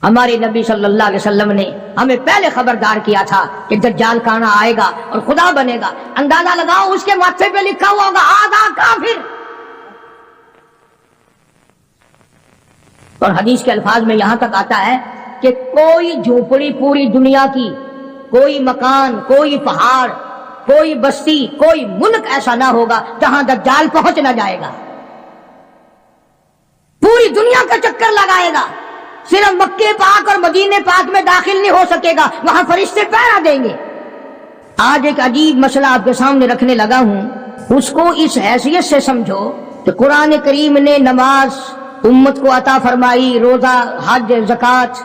ہمارے نبی صلی اللہ علیہ وسلم نے ہمیں پہلے خبردار کیا تھا کہ دجال کانا آئے گا اور خدا بنے گا. اندازہ لگاؤ اس کے ماتھے پہ لکھا ہوا ہوگا آدھا کافر. اور حدیث کے الفاظ میں یہاں تک آتا ہے کہ کوئی جھوپڑی پوری دنیا کی، کوئی مکان، کوئی پہاڑ، کوئی بستی، کوئی ملک ایسا نہ ہوگا جہاں دجال پہنچ نہ جائے گا. پوری دنیا کا چکر لگائے گا، صرف مکے پاک اور مدینے پاک میں داخل نہیں ہو سکے گا، وہاں فرشتے پہرا دیں گے. آج ایک عجیب مسئلہ آپ کے سامنے رکھنے لگا ہوں، اس کو اس حیثیت سے سمجھو کہ قرآن کریم نے نماز امت کو عطا فرمائی، روزہ، حج، زکوٰۃ،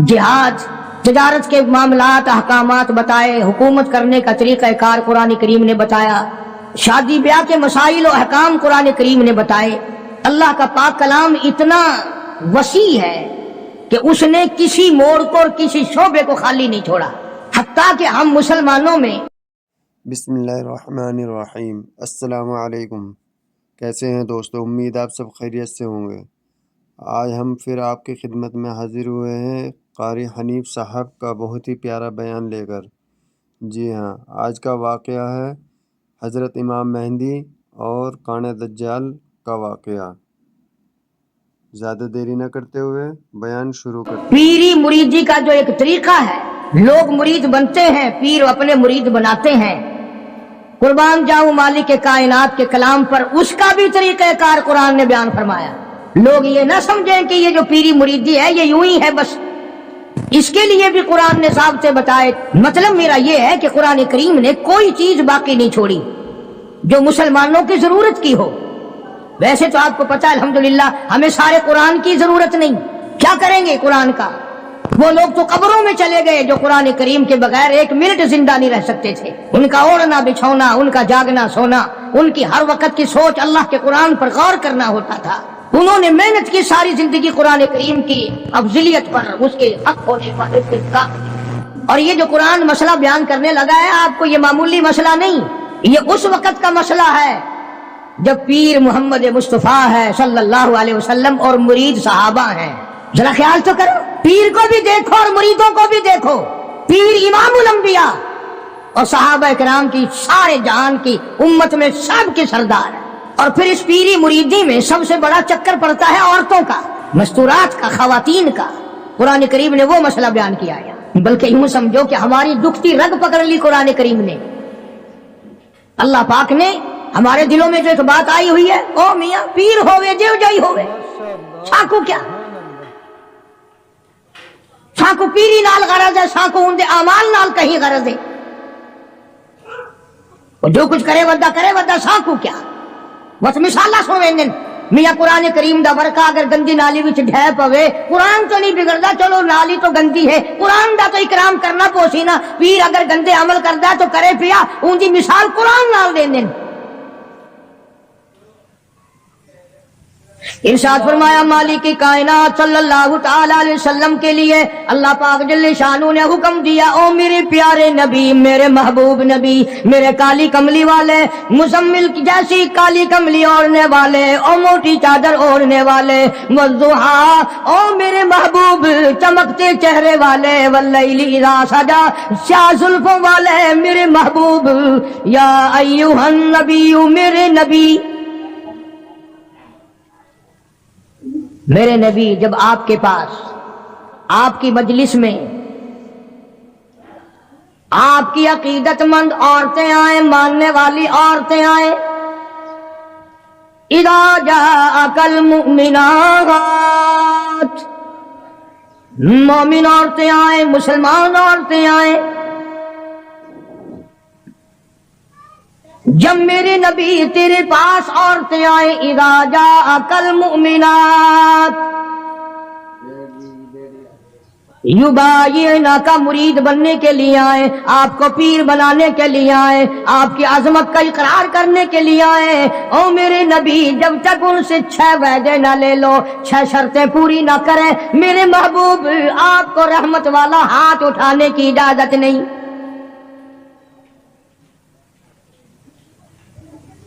جہاد، تجارت کے معاملات، احکامات بتائے، حکومت کرنے کا طریقہ کار قرآن کریم نے بتایا، شادی بیاہ کے مسائل و احکام قرآن کریم نے بتائے. اللہ کا پاک کلام اتنا وسیع ہے کہ اس نے کسی موڑ کو اور کسی شعبے کو خالی نہیں چھوڑا، حتیٰ کہ ہم مسلمانوں میں. بسم اللہ الرحمن الرحیم. السلام علیکم. کیسے ہیں دوستو؟ امید آپ سب خیریت سے ہوں گے. آج ہم پھر آپ کی خدمت میں حاضر ہوئے ہیں قاری حنیف صاحب کا بہت ہی پیارا بیان لے کر. جی ہاں، آج کا واقعہ ہے حضرت امام مہدی اور کان دجال کا واقعہ. زیادہ دیری نہ کرتے ہوئے بیان شروع کرتے ہیں. پیری مریدی کا جو ایک طریقہ ہے، لوگ مرید بنتے ہیں، پیر اپنے مرید بناتے ہیں. قربان جاؤں مالک کائنات کے کلام پر، اس کا بھی طریقہ کار قرآن نے بیان فرمایا. لوگ یہ نہ سمجھیں کہ یہ جو پیری مریدی ہے یہ یوں ہی ہے بس، اس کے لیے بھی قرآن نے صاحب سے بتائے. مطلب میرا یہ ہے کہ قرآن کریم نے کوئی چیز باقی نہیں چھوڑی جو مسلمانوں کی ضرورت کی ہو. ویسے تو آپ کو پتا ہے الحمدللہ ہمیں سارے قرآن کی ضرورت نہیں، کیا کریں گے قرآن کا؟ وہ لوگ تو قبروں میں چلے گئے جو قرآن کریم کے بغیر ایک منٹ زندہ نہیں رہ سکتے تھے. ان کا اوڑھنا بچھونا، ان کا جاگنا سونا، ان کی ہر وقت کی سوچ اللہ کے قرآن پر غور کرنا ہوتا تھا. انہوں نے محنت کی ساری زندگی قرآن کریم کی افضلیت پر، اس کے حق ہونے پر، اس کے حق. اور یہ جو قرآن مسئلہ بیان کرنے لگا ہے آپ کو، یہ معمولی مسئلہ نہیں، یہ اس وقت کا مسئلہ ہے جب پیر محمد مصطفیٰ ہے صلی اللہ علیہ وسلم اور مرید صحابہ ہیں. ذرا خیال تو کرو، پیر کو بھی دیکھو اور مریدوں کو بھی دیکھو. پیر امام الانبیاء اور صحابہ کرام کی سارے جہان کی امت میں سب کے سردار ہے. اور پھر اس پیری مریدی میں سب سے بڑا چکر پڑتا ہے عورتوں کا، مستورات کا، خواتین کا. قرآن کریم نے وہ مسئلہ بیان کیا ہے، بلکہ یوں سمجھو کہ ہماری دکھتی رگ پکڑ لی قرآن کریم نے. اللہ پاک نے ہمارے دلوں میں جو ایک بات آئی ہوئی ہے، او میاں پیر ہوئے جو جائی ہوئے، ساکو کیا؟ ساکو پیری نال غرض ہے، ساکو ان دے اعمال نال کہیں غرض ہے. جو کچھ کرے ودا ساکو کیا؟ بس مثالہ سنویں میاں قرآن کریم دا ورقہ اگر گندی نالی وچ ڈھے پوے، قرآن تو نہیں بگڑدا، چلو نالی تو گندی ہے، قرآن دا تو اکرام کرنا پوسی نا. پیر اگر گندے عمل کردا تو کرے پیا، ان دی مثال قرآن نال دین دین. ارشاد فرمایا مالک کائنات صلی اللہ تعالی علیہ وسلم کے لیے اللہ پاک جل شانہ نے حکم دیا، او میرے پیارے نبی، میرے محبوب نبی، میرے کالی کملی والے، مزمل کی جیسی کالی کملی اوڑھنے والے، او موٹی چادر اوڑھنے والے، والضحیٰ، او میرے محبوب چمکتے چہرے والے، واللیل اذا سجا، سیاہ زلفوں والے میرے محبوب، یا ایھا النبی، میرے نبی. میرے نبی جب آپ کے پاس، آپ کی مجلس میں آپ کی عقیدت مند عورتیں آئیں، ماننے والی عورتیں آئیں، اذا جاءک المؤمنات، مومن عورتیں آئیں، مسلمان عورتیں آئیں. جب میرے نبی تیرے پاس عورتیں آئیں، اذا جاءک المؤمنات یبایعنک، مرید بننے کے لیے آئیں، آپ کو پیر بنانے کے لیے آئیں، آپ کی عظمت کا اقرار کرنے کے لیے آئیں. او میرے نبی جب تک ان سے 6 وعدے نہ لے لو، 6 شرطیں پوری نہ کریں، میرے محبوب آپ کو رحمت والا ہاتھ اٹھانے کی اجازت نہیں.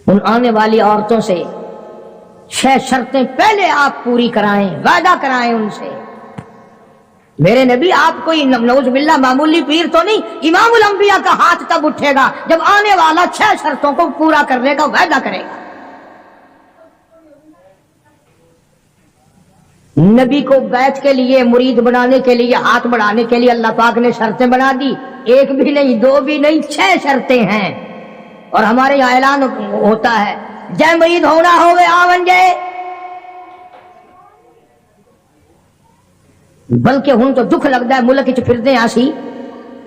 ان آنے والی عورتوں سے 6 شرطیں پہلے آپ پوری کرائیں، وعدہ کرائیں ان سے. میرے نبی آپ کوئی نعوذ باللہ معمولی پیر تو نہیں، امام الانبیاء کا ہاتھ تب اٹھے گا جب آنے والا 6 شرطوں کو پورا کرنے کا وعدہ کرے گا۔ نبی کو بیعت کے لیے، مرید بنانے کے لیے، ہاتھ بڑھانے کے لیے اللہ پاک نے شرطیں بنا دی، 1 بھی نہیں، 2 بھی نہیں، 6 شرطیں ہیں۔ اور ہمارے یہاں اعلان ہوتا ہے جے مرید ہونا ہوئے آون جے، بلکہ ہن تو دکھ لگتا ہے ملک چ پھردے آسی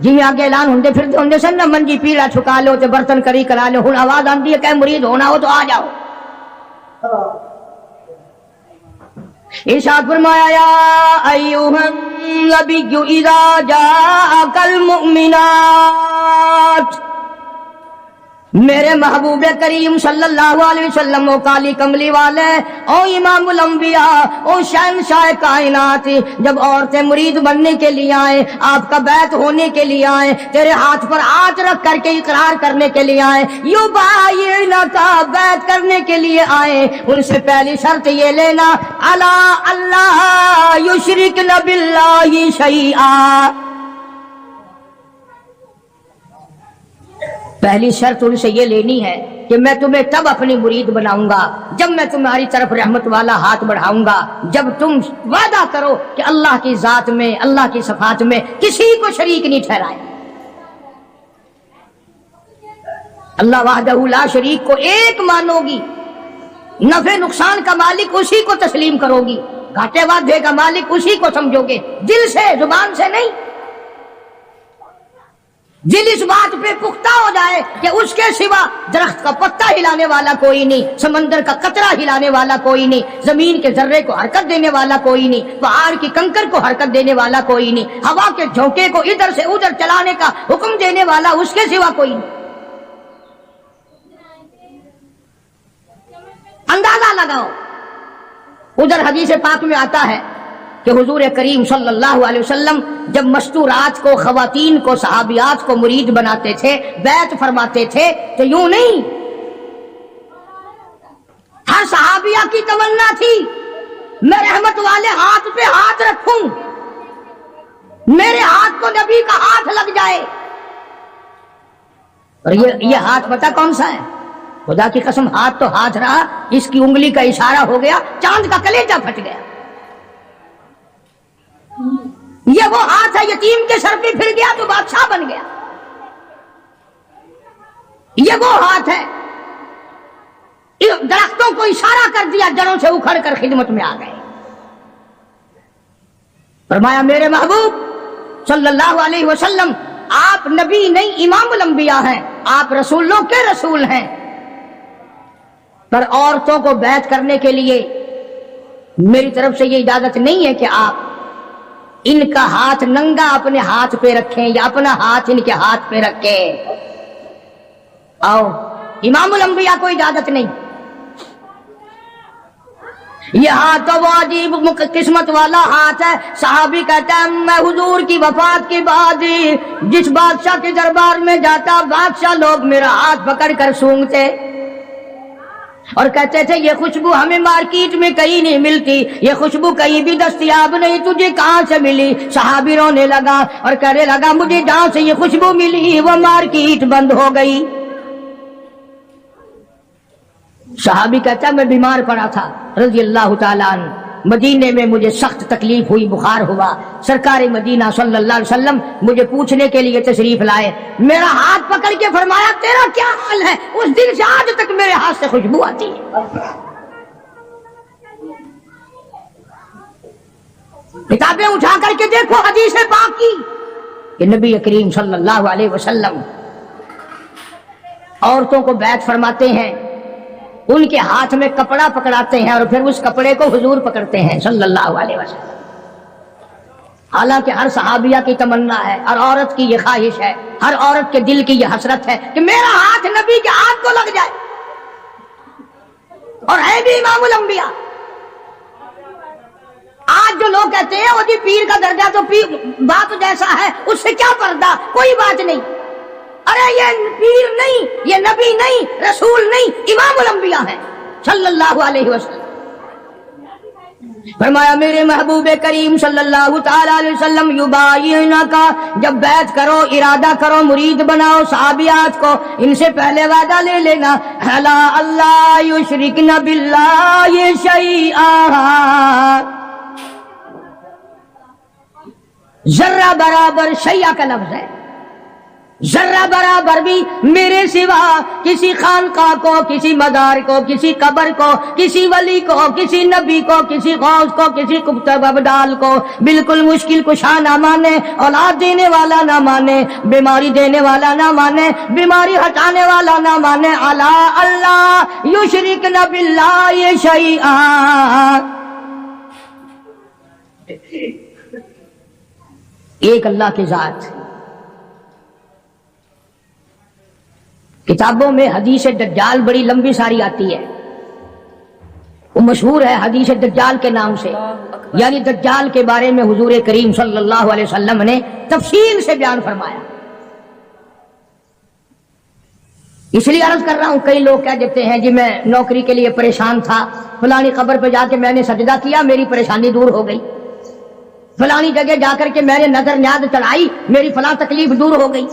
جی آگے اعلان ہوندے پھردے ہوندے سن نا، منجی پیڑا چھکا لو تے برتن کری کرا لو، ہن آواز آندی ہے کہ مرید ہونا ہو تو آ جاؤ۔ ارشاد فرمایا یا ایھا النبی اذا جاءک المؤمنات، میرے محبوب کریم صلی اللہ علیہ وسلم، او کالی کملی والے، او امام الانبیاء، او شہنشاہ کائنات، جب عورتیں مرید بننے کے لیے آئیں، آپ کا بیعت ہونے کے لیے آئیں، تیرے ہاتھ پر ہاتھ رکھ کر کے اقرار کرنے کے لیے آئیں، یبایعنک، بیعت کرنے کے لیے آئیں، ان سے پہلی شرط یہ لینا الا اللہ یشرکن باللہ شیئا، پہلی شرط ان سے یہ لینی ہے کہ میں تمہیں تب اپنی مرید بناؤں گا جب میں تمہاری طرف رحمت والا ہاتھ بڑھاؤں گا، جب تم وعدہ کرو کہ اللہ کی ذات میں، اللہ کی صفات میں کسی کو شریک نہیں ٹھہرائے، اللہ وحدہ لا شریک کو ایک مانو گی، نفع نقصان کا مالک اسی کو تسلیم کرو گی، گھاٹے وعدے کا مالک اسی کو سمجھو گے، دل سے، زبان سے نہیں۔ دل اس بات پہ پختہ ہو جائے کہ اس کے سوا درخت کا پتا ہلانے والا کوئی نہیں، سمندر کا قطرہ ہلانے والا کوئی نہیں، زمین کے ذرے کو حرکت دینے والا کوئی نہیں، پہاڑ کی کنکر کو حرکت دینے والا کوئی نہیں، ہوا کے جھونکے کو ادھر سے ادھر چلانے کا حکم دینے والا اس کے سوا کوئی نہیں۔ اندازہ لگاؤ، ادھر حدیث پاک میں آتا ہے کہ حضور کریم صلی اللہ علیہ وسلم جب مستورات کو، خواتین کو، صحابیات کو مرید بناتے تھے، بیعت فرماتے تھے تو یوں نہیں، ہر صحابیہ کی تمنا تھی میں رحمت والے ہاتھ پہ ہاتھ رکھوں، میرے ہاتھ کو نبی کا ہاتھ لگ جائے۔ اور یہ ہاتھ پتہ کون سا ہے؟ خدا کی قسم ہاتھ تو ہاتھ رہا، اس کی انگلی کا اشارہ ہو گیا، چاند کا کلیجہ پھٹ گیا۔ یہ وہ ہاتھ ہے یتیم کے سر پہ پھر گیا تو بادشاہ بن گیا، یہ وہ ہاتھ ہے درختوں کو اشارہ کر دیا، جڑوں سے اکھڑ کر خدمت میں آ گئے۔ فرمایا میرے محبوب صلی اللہ علیہ وسلم آپ نبی نہیں، امام الانبیاء ہیں، آپ رسولوں کے رسول ہیں، پر عورتوں کو بیعت کرنے کے لیے میری طرف سے یہ اجازت نہیں ہے کہ آپ ان کا ہاتھ ننگا اپنے ہاتھ پہ رکھیں یا اپنا ہاتھ ان کے ہاتھ پہ رکھیں۔ آؤ، امام الانبیاء کو اجازت نہیں۔ یہ ہاتھ تو وہ عجیب قسمت والا ہاتھ ہے، صحابی کہتا ہے میں حضور کی وفات کے بعد جس بادشاہ کے دربار میں جاتا، بادشاہ لوگ میرا ہاتھ پکڑ کر سونگتے اور کہتے تھے یہ خوشبو ہمیں مارکیٹ میں کہیں نہیں ملتی، یہ خوشبو کہیں بھی دستیاب نہیں، تجھے کہاں سے ملی؟ صحابی رونے لگا اور کہنے لگا مجھے جہاں سے یہ خوشبو ملی وہ مارکیٹ بند ہو گئی۔ صحابی کہتا ہے میں بیمار پڑا تھا رضی اللہ تعالیٰ عنہ، مدینے میں مجھے سخت تکلیف ہوئی، بخار ہوا، سرکار مدینہ صلی اللہ علیہ وسلم مجھے پوچھنے کے لیے تشریف لائے، میرا ہاتھ پکڑ کے فرمایا تیرا کیا حال ہے؟ اس دن سے آج تک میرے ہاتھ سے خوشبو آتی ہے۔ کتابیں اٹھا کر کے دیکھو حدیث پاک کی کہ نبی کریم صلی اللہ علیہ وسلم عورتوں کو بیعت فرماتے ہیں، ان کے ہاتھ میں کپڑا پکڑاتے ہیں اور پھر اس کپڑے کو حضور پکڑتے ہیں صلی اللہ علیہ وسلم۔ حالانکہ ہر صحابیہ کی تمنا ہے، ہر عورت کی یہ خواہش ہے، ہر عورت کے دل کی یہ حسرت ہے کہ میرا ہاتھ نبی کے ہاتھ کو لگ جائے، اور ہے بھی امام الانبیاء۔ آج جو لوگ کہتے ہیں وہ جی پیر کا درجہ تو بات جیسا ہے، اس سے کیا پردہ، کوئی بات نہیں، ارے یہ پیر نہیں، یہ نبی نہیں، رسول نہیں، امام الانبیاء ہیں صلی اللہ علیہ وسلم۔ فرمایا میرے محبوب کریم صلی اللہ تعالی علیہ وسلم یبایعنکا، جب بیعت کرو، ارادہ کرو، مرید بناؤ صحابیات کو، ان سے پہلے وعدہ لے لینا، الا اللہ یشرکن باللہ شیئا، ذرہ برابر شیعہ کا لفظ ہے، ذرہ برابر بھی میرے سوا کسی خانقاہ کو، کسی مزار کو، کسی قبر کو، کسی ولی کو، کسی نبی کو، کسی غوث کو، کسی کتب ابدال کو بالکل مشکل کشا نہ مانے، اولاد دینے والا نہ مانے، بیماری دینے والا نہ مانے، بیماری ہٹانے والا نہ مانے، الا اللہ یشرکن باللہ شیئا، ایک اللہ کی ذات۔ کتابوں میں حدیث دجال بڑی لمبی ساری آتی ہے، وہ مشہور ہے حدیث دجال کے نام سے، یعنی دجال کے بارے میں حضور کریم صلی اللہ علیہ وسلم نے تفصیل سے بیان فرمایا۔ اس لیے عرض کر رہا ہوں، کئی لوگ کہہ دیتے ہیں جی میں نوکری کے لیے پریشان تھا، فلانی قبر پہ جا کے میں نے سجدہ کیا، میری پریشانی دور ہو گئی، فلانی جگہ جا کر کے میں نے نظر نیاز چڑھائی، میری فلاں تکلیف دور ہو گئی۔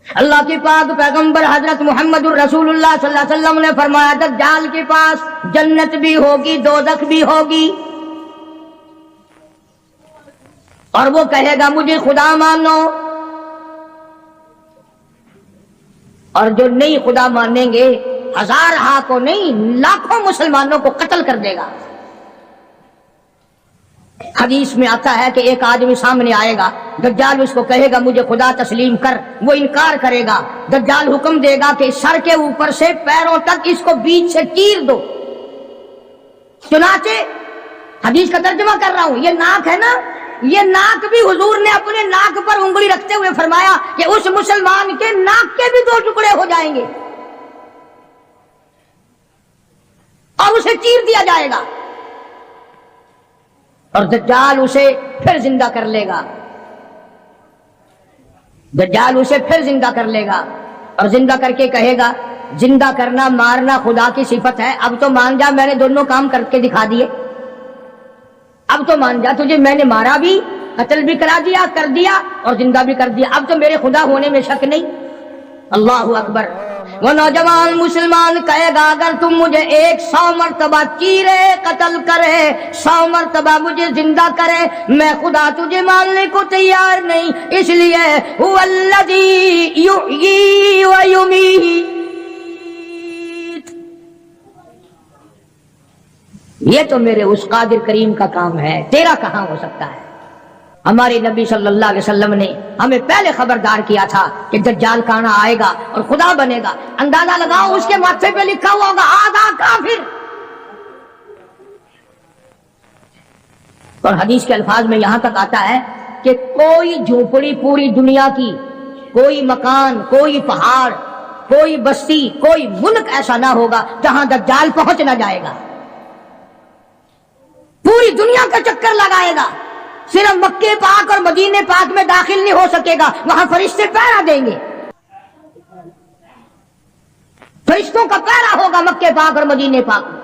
اللہ کے پاک پیغمبر حضرت محمد الرسول اللہ صلی اللہ علیہ وسلم نے فرمایا دجال کے پاس جنت بھی ہوگی، دوزخ بھی ہوگی، اور وہ کہے گا مجھے خدا مانو، اور جو نہیں خدا مانیں گے ہزارہا کو نہیں لاکھوں مسلمانوں کو قتل کر دے گا۔ حدیث میں آتا ہے کہ ایک آدمی سامنے آئے گا، دجال اس کو کہے گا مجھے خدا تسلیم کر، وہ انکار کرے گا، دجال حکم دے گا کہ سر کے اوپر سے پیروں تک اس کو بیچ سے چیر دو۔ چنانچہ حدیث کا ترجمہ کر رہا ہوں، یہ ناک ہے نا، یہ ناک بھی حضور نے اپنے ناک پر انگلی رکھتے ہوئے فرمایا کہ اس مسلمان کے ناک کے بھی 2 ٹکڑے ہو جائیں گے اور اسے چیر دیا جائے گا، اور دجال اسے پھر زندہ کر لے گا، دجال اسے پھر زندہ کر لے گا، اور زندہ کر کے کہے گا زندہ کرنا مارنا خدا کی صفت ہے، اب تو مان جا میں نے دونوں کام کر کے دکھا دیے، اب تو مان جا تجھے میں نے مارا بھی، قتل بھی کرا دیا، کر دیا اور زندہ بھی کر دیا، اب تو میرے خدا ہونے میں شک نہیں۔ اللہ اکبر۔ وہ نوجوان مسلمان کہے گا اگر تم مجھے 100 مرتبہ چیرے قتل کرے، 100 مرتبہ مجھے زندہ کرے، میں خدا تجھے ماننے کو تیار نہیں، اس لیے هو الذی یحیی و یمیت، یہ تو میرے اس قادر کریم کا کام ہے، تیرا کہاں ہو سکتا ہے۔ ہمارے نبی صلی اللہ علیہ وسلم نے ہمیں پہلے خبردار کیا تھا کہ دجال کانا آئے گا اور خدا بنے گا، اندازہ لگاؤ اس کے ماتھے پہ لکھا ہوا ہوگا آدھا کافر، اور حدیث کے الفاظ میں یہاں تک آتا ہے کہ کوئی جھونپڑی پوری دنیا کی، کوئی مکان، کوئی پہاڑ، کوئی بستی، کوئی ملک ایسا نہ ہوگا جہاں دجال پہنچ نہ جائے گا، پوری دنیا کا چکر لگائے گا، صرف مکے پاک اور مدینے پاک میں داخل نہیں ہو سکے گا، وہاں فرشتے پہرا دیں گے، فرشتوں کا پہرا ہوگا مکے پاک اور مدینے پاک میں،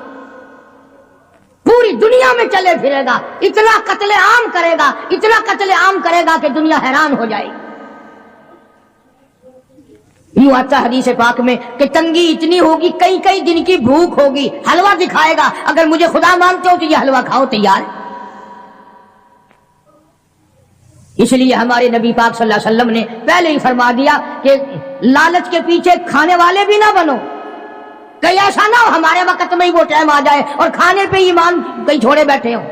پوری دنیا میں چلے پھرے گا، اتنا قتل عام کرے گا، اتنا قتل عام کرے گا کہ دنیا حیران ہو جائے گی۔ یوں آتا حدیث پاک میں کہ تنگی اتنی ہوگی، کئی کئی دن کی بھوک ہوگی، حلوہ دکھائے گا، اگر مجھے خدا مانتے ہو تو یہ حلوہ کھاؤ، تیار۔ اس لیے ہمارے نبی پاک صلی اللہ علیہ وسلم نے پہلے ہی فرما دیا کہ لالچ کے پیچھے کھانے والے بھی نہ بنو، کہیں ایسا نہ ہو ہمارے وقت میں ہی وہ ٹائم آ جائے اور کھانے پہ ایمان کہیں چھوڑے بیٹھے ہوں۔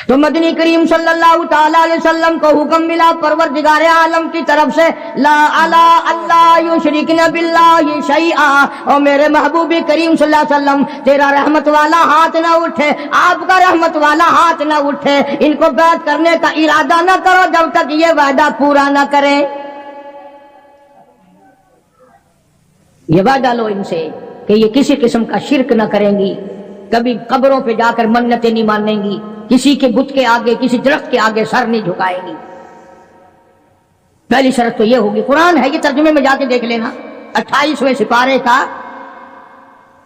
تو مدنی کریم صلی اللہ تعالی علیہ وسلم کو حکم ملا پروردگار عالم کی طرف سے، لا الا اللہ یشرکن باللہ شیئا، اور میرے محبوب کریم صلی اللہ علیہ وسلم تیرا رحمت والا ہاتھ نہ اٹھے، آپ کا رحمت والا ہاتھ نہ اٹھے، ان کو بیعت کرنے کا ارادہ نہ کرو جب تک یہ وعدہ پورا نہ کریں۔ یہ وعدہ لو ان سے کہ یہ کسی قسم کا شرک نہ کریں گی، کبھی قبروں پہ جا کر منتیں نہیں مانیں گی، کسی کے بت کے آگے، کسی درخت کے آگے سر نہیں جھکائیں گی۔ پہلی شرط تو یہ ہوگی، قرآن ہے یہ، ترجمے میں جا کے دیکھ لینا، 28ویں سپارے کا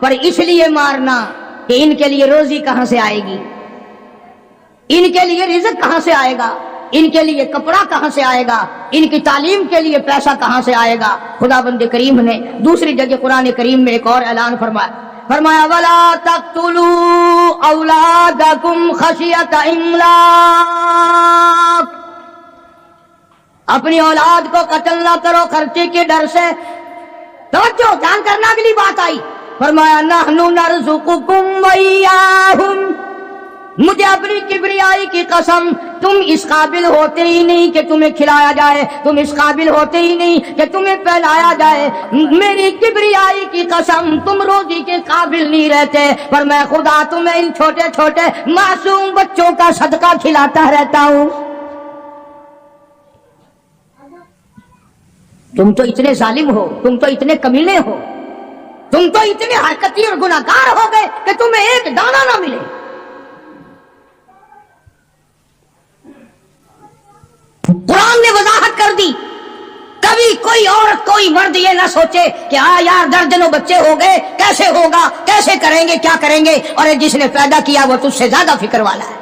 پر اس لیے مارنا کہ ان کے لیے روزی کہاں سے آئے گی، ان کے لیے رزق کہاں سے آئے گا، ان کے لیے کپڑا کہاں سے آئے گا، ان کی تعلیم کے لیے پیسہ کہاں سے آئے گا۔ خدا بند کریم نے دوسری جگہ قرآن کریم میں ایک اور اعلان فرمایا وَلَا تَقْتُلُوا أَوْلَادَكُمْ خَشْيَةَ إِمْلَاقٍ، اپنی اولاد کو قتل نہ کرو خرچے کے ڈر سے۔ توجہ، دھیان کرنا، اگلی بات آئی، فرمایا نحن نرزقکم وإیاہم، مجھے اپنی کبریائی کی قسم، تم اس قابل ہوتے ہی نہیں کہ تمہیں کھلایا جائے، تم اس قابل ہوتے ہی نہیں کہ تمہیں پہنایا جائے، میری کبریائی کی قسم تم روزی کے قابل نہیں رہتے، پر میں خدا تمہیں ان چھوٹے چھوٹے معصوم بچوں کا صدقہ کھلاتا رہتا ہوں۔ تم تو اتنے ظالم ہو، تم تو اتنے کمینے ہو، تم تو اتنے حرکتی اور گناہگار ہو گئے کہ تمہیں ایک دانہ نہ ملے۔ قرآن نے وضاحت کر دی، کبھی کوئی عورت کوئی مرد یہ نہ سوچے کہ یار درجنوں بچے ہو گئے، کیسے ہوگا، کیسے کریں گے، کیا کریں گے، اور جس نے پیدا کیا وہ تجھ سے زیادہ فکر والا ہے۔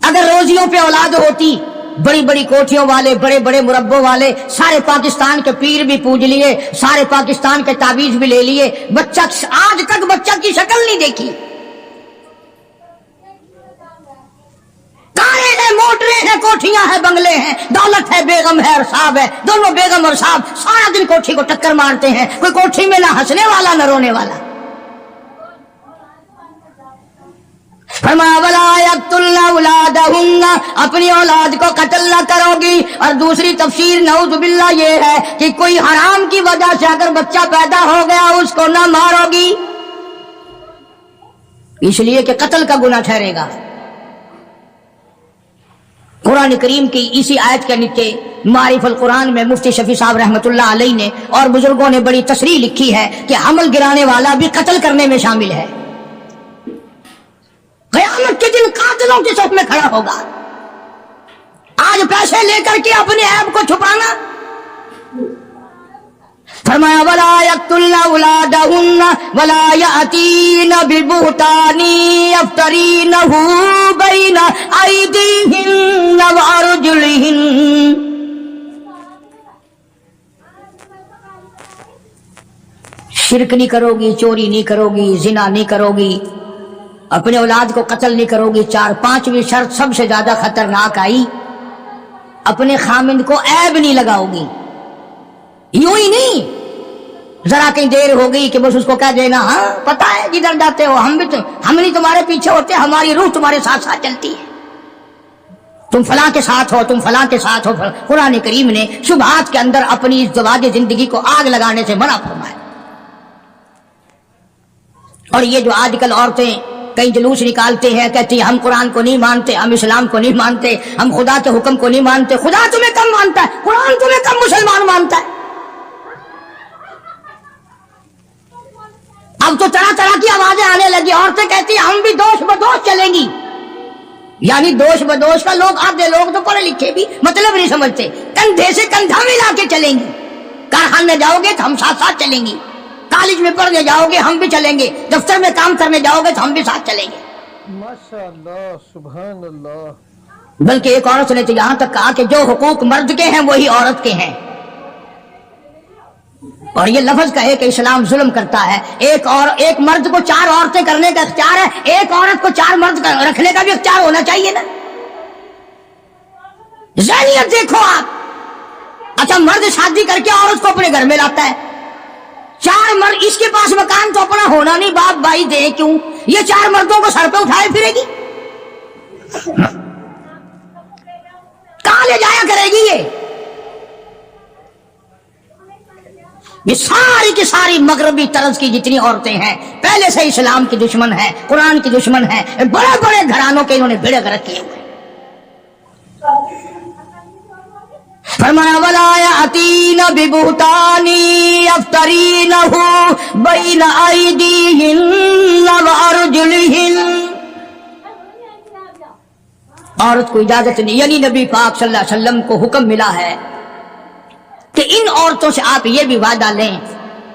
اگر روزیوں پہ اولاد ہوتی، بڑی بڑی کوٹھیوں والے، بڑے بڑے مربوں والے، سارے پاکستان کے پیر بھی پوج لیے، سارے پاکستان کے تعویذ بھی لے لیے، بچہ آج تک بچہ کی شکل نہیں دیکھی، کاریں ہیں، موٹریں ہیں، کوٹھیاں ہیں، بنگلے ہیں، دولت ہے، بیگم ہے اور صاحب ہے، دونوں بیگم اور صاحب سارا دن کوٹھی کو ٹکر مارتے ہیں، کوئی کوٹھی میں نہ ہنسنے والا نہ رونے والا۔ فرمایا وَلَا يَقْتُلْنَ أَوْلَادَهُنَّ، اپنی اولاد کو قتل نہ کرو گی۔ اور دوسری تفسیر نعوذ باللہ یہ ہے کہ کوئی حرام کی وجہ سے اگر بچہ پیدا ہو گیا اس کو نہ مارو گی، اس لیے کہ قتل کا گناہ ٹھہرے گا۔ قرآن کریم کی اسی آیت کے نیچے معارف القرآن میں مفتی شفیع صاحب رحمۃ اللہ علیہ نے اور بزرگوں نے بڑی تصریح لکھی ہے کہ حمل گرانے والا بھی قتل کرنے میں شامل ہے۔ قیامت کے دن قاتلوں کی صف میں کھڑا ہوگا۔ آج پیسے لے کر کے اپنے عیب کو چھپانا، فرمایا وَلَا يَقْتُلْنَ أَوْلَادَهُنَّ وَلَا يَأْتِينَ بِبُهْتَانٍ يَفْتَرِينَهُ بَيْنَ أَيْدِيهِنَّ وَأَرْجُلِهِنَّ، شرک نہیں کرو گی، چوری نہیں کرو گی، زنا نہیں کرو گی، اپنے اولاد کو قتل نہیں کرو گی۔ پانچویں شرط سب سے زیادہ خطرناک آئی، اپنے خامند کو عیب نہیں لگاؤ گی۔ یوں ہی نہیں ذرا کہیں دیر ہو گئی کہ بس اس کو کہہ دینا ہاں پتہ ہے جدھر جاتے ہو ہم نہیں تمہارے پیچھے ہوتے، ہماری روح تمہارے ساتھ ساتھ چلتی ہے، تم فلاں کے ساتھ ہو، تم فلاں کے ساتھ ہو۔ قرآن کریم نے شبہات کے اندر اپنی ازدواج زندگی کو آگ لگانے سے منع فرمایا۔ اور یہ جو آج کل عورتیں کئی جلوس نکالتے ہیں، کہتی ہیں ہم قرآن کو نہیں مانتے، ہم اسلام کو نہیں مانتے، ہم خدا کے حکم کو نہیں مانتے۔ خدا تمہیں کم مانتا ہے، قرآن تمہیں کم مسلمان مانتا ہے۔ اب تو طرح طرح کی آوازیں آنے لگی، عورتیں کہتی ہیں ہم بھی دوش بدوش چلیں گی، یعنی دوش بدوش کا لوگ آدھے لوگ تو پڑھے لکھے بھی مطلب نہیں سمجھتے، کندھے سے کندھا ملا کے چلیں گی، کارخانے جاؤ گے تو ہم ساتھ ساتھ چلیں گی، کالج میں پڑھنے جاؤ گے ہم بھی چلیں گے، دفتر میں کام کرنے جاؤ گے تو ہم بھی ساتھ چلیں گے۔ ماشاءاللہ، سبحان اللہ۔ بلکہ ایک عورت نے تو یہاں تک کہا کہ جو حقوق مرد کے ہیں وہی عورت کے ہیں، اور یہ لفظ کہے کہ اسلام ظلم کرتا ہے۔ ایک مرد کو 4 عورتیں کرنے کا اختیار ہے، ایک عورت کو 4 مرد رکھنے کا بھی اختیار ہونا چاہیے نا۔ ذہنیت دیکھو آپ، اچھا مرد شادی کر کے عورت کو اپنے گھر میں لاتا ہے، 4 مرد، اس کے پاس مکان تو اپنا ہونا نہیں، باپ بھائی دے کیوں، یہ 4 مردوں کو سر پہ اٹھائے پھرے گی، کہاں لے جایا کرے گی؟ یہ ساری کی ساری مغربی طرز کی جتنی عورتیں ہیں پہلے سے اسلام کی دشمن ہیں، قرآن کی دشمن ہیں، بڑے بڑے گھرانوں کے انہوں نے بیڑے غرق کیے ہوئے۔ فرمایا وَلَا يَأْتِينَ بِبُهْتَانٍ يَفْتَرِينَهُ بَيْنَ أَيْدِيهِنَّ وَأَرْجُلِهِنَّ، عورت کو اجازت نہیں، یعنی نبی پاک صلی اللہ علیہ وسلم کو حکم ملا ہے کہ ان عورتوں سے آپ یہ بھی وعدہ لیں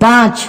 5।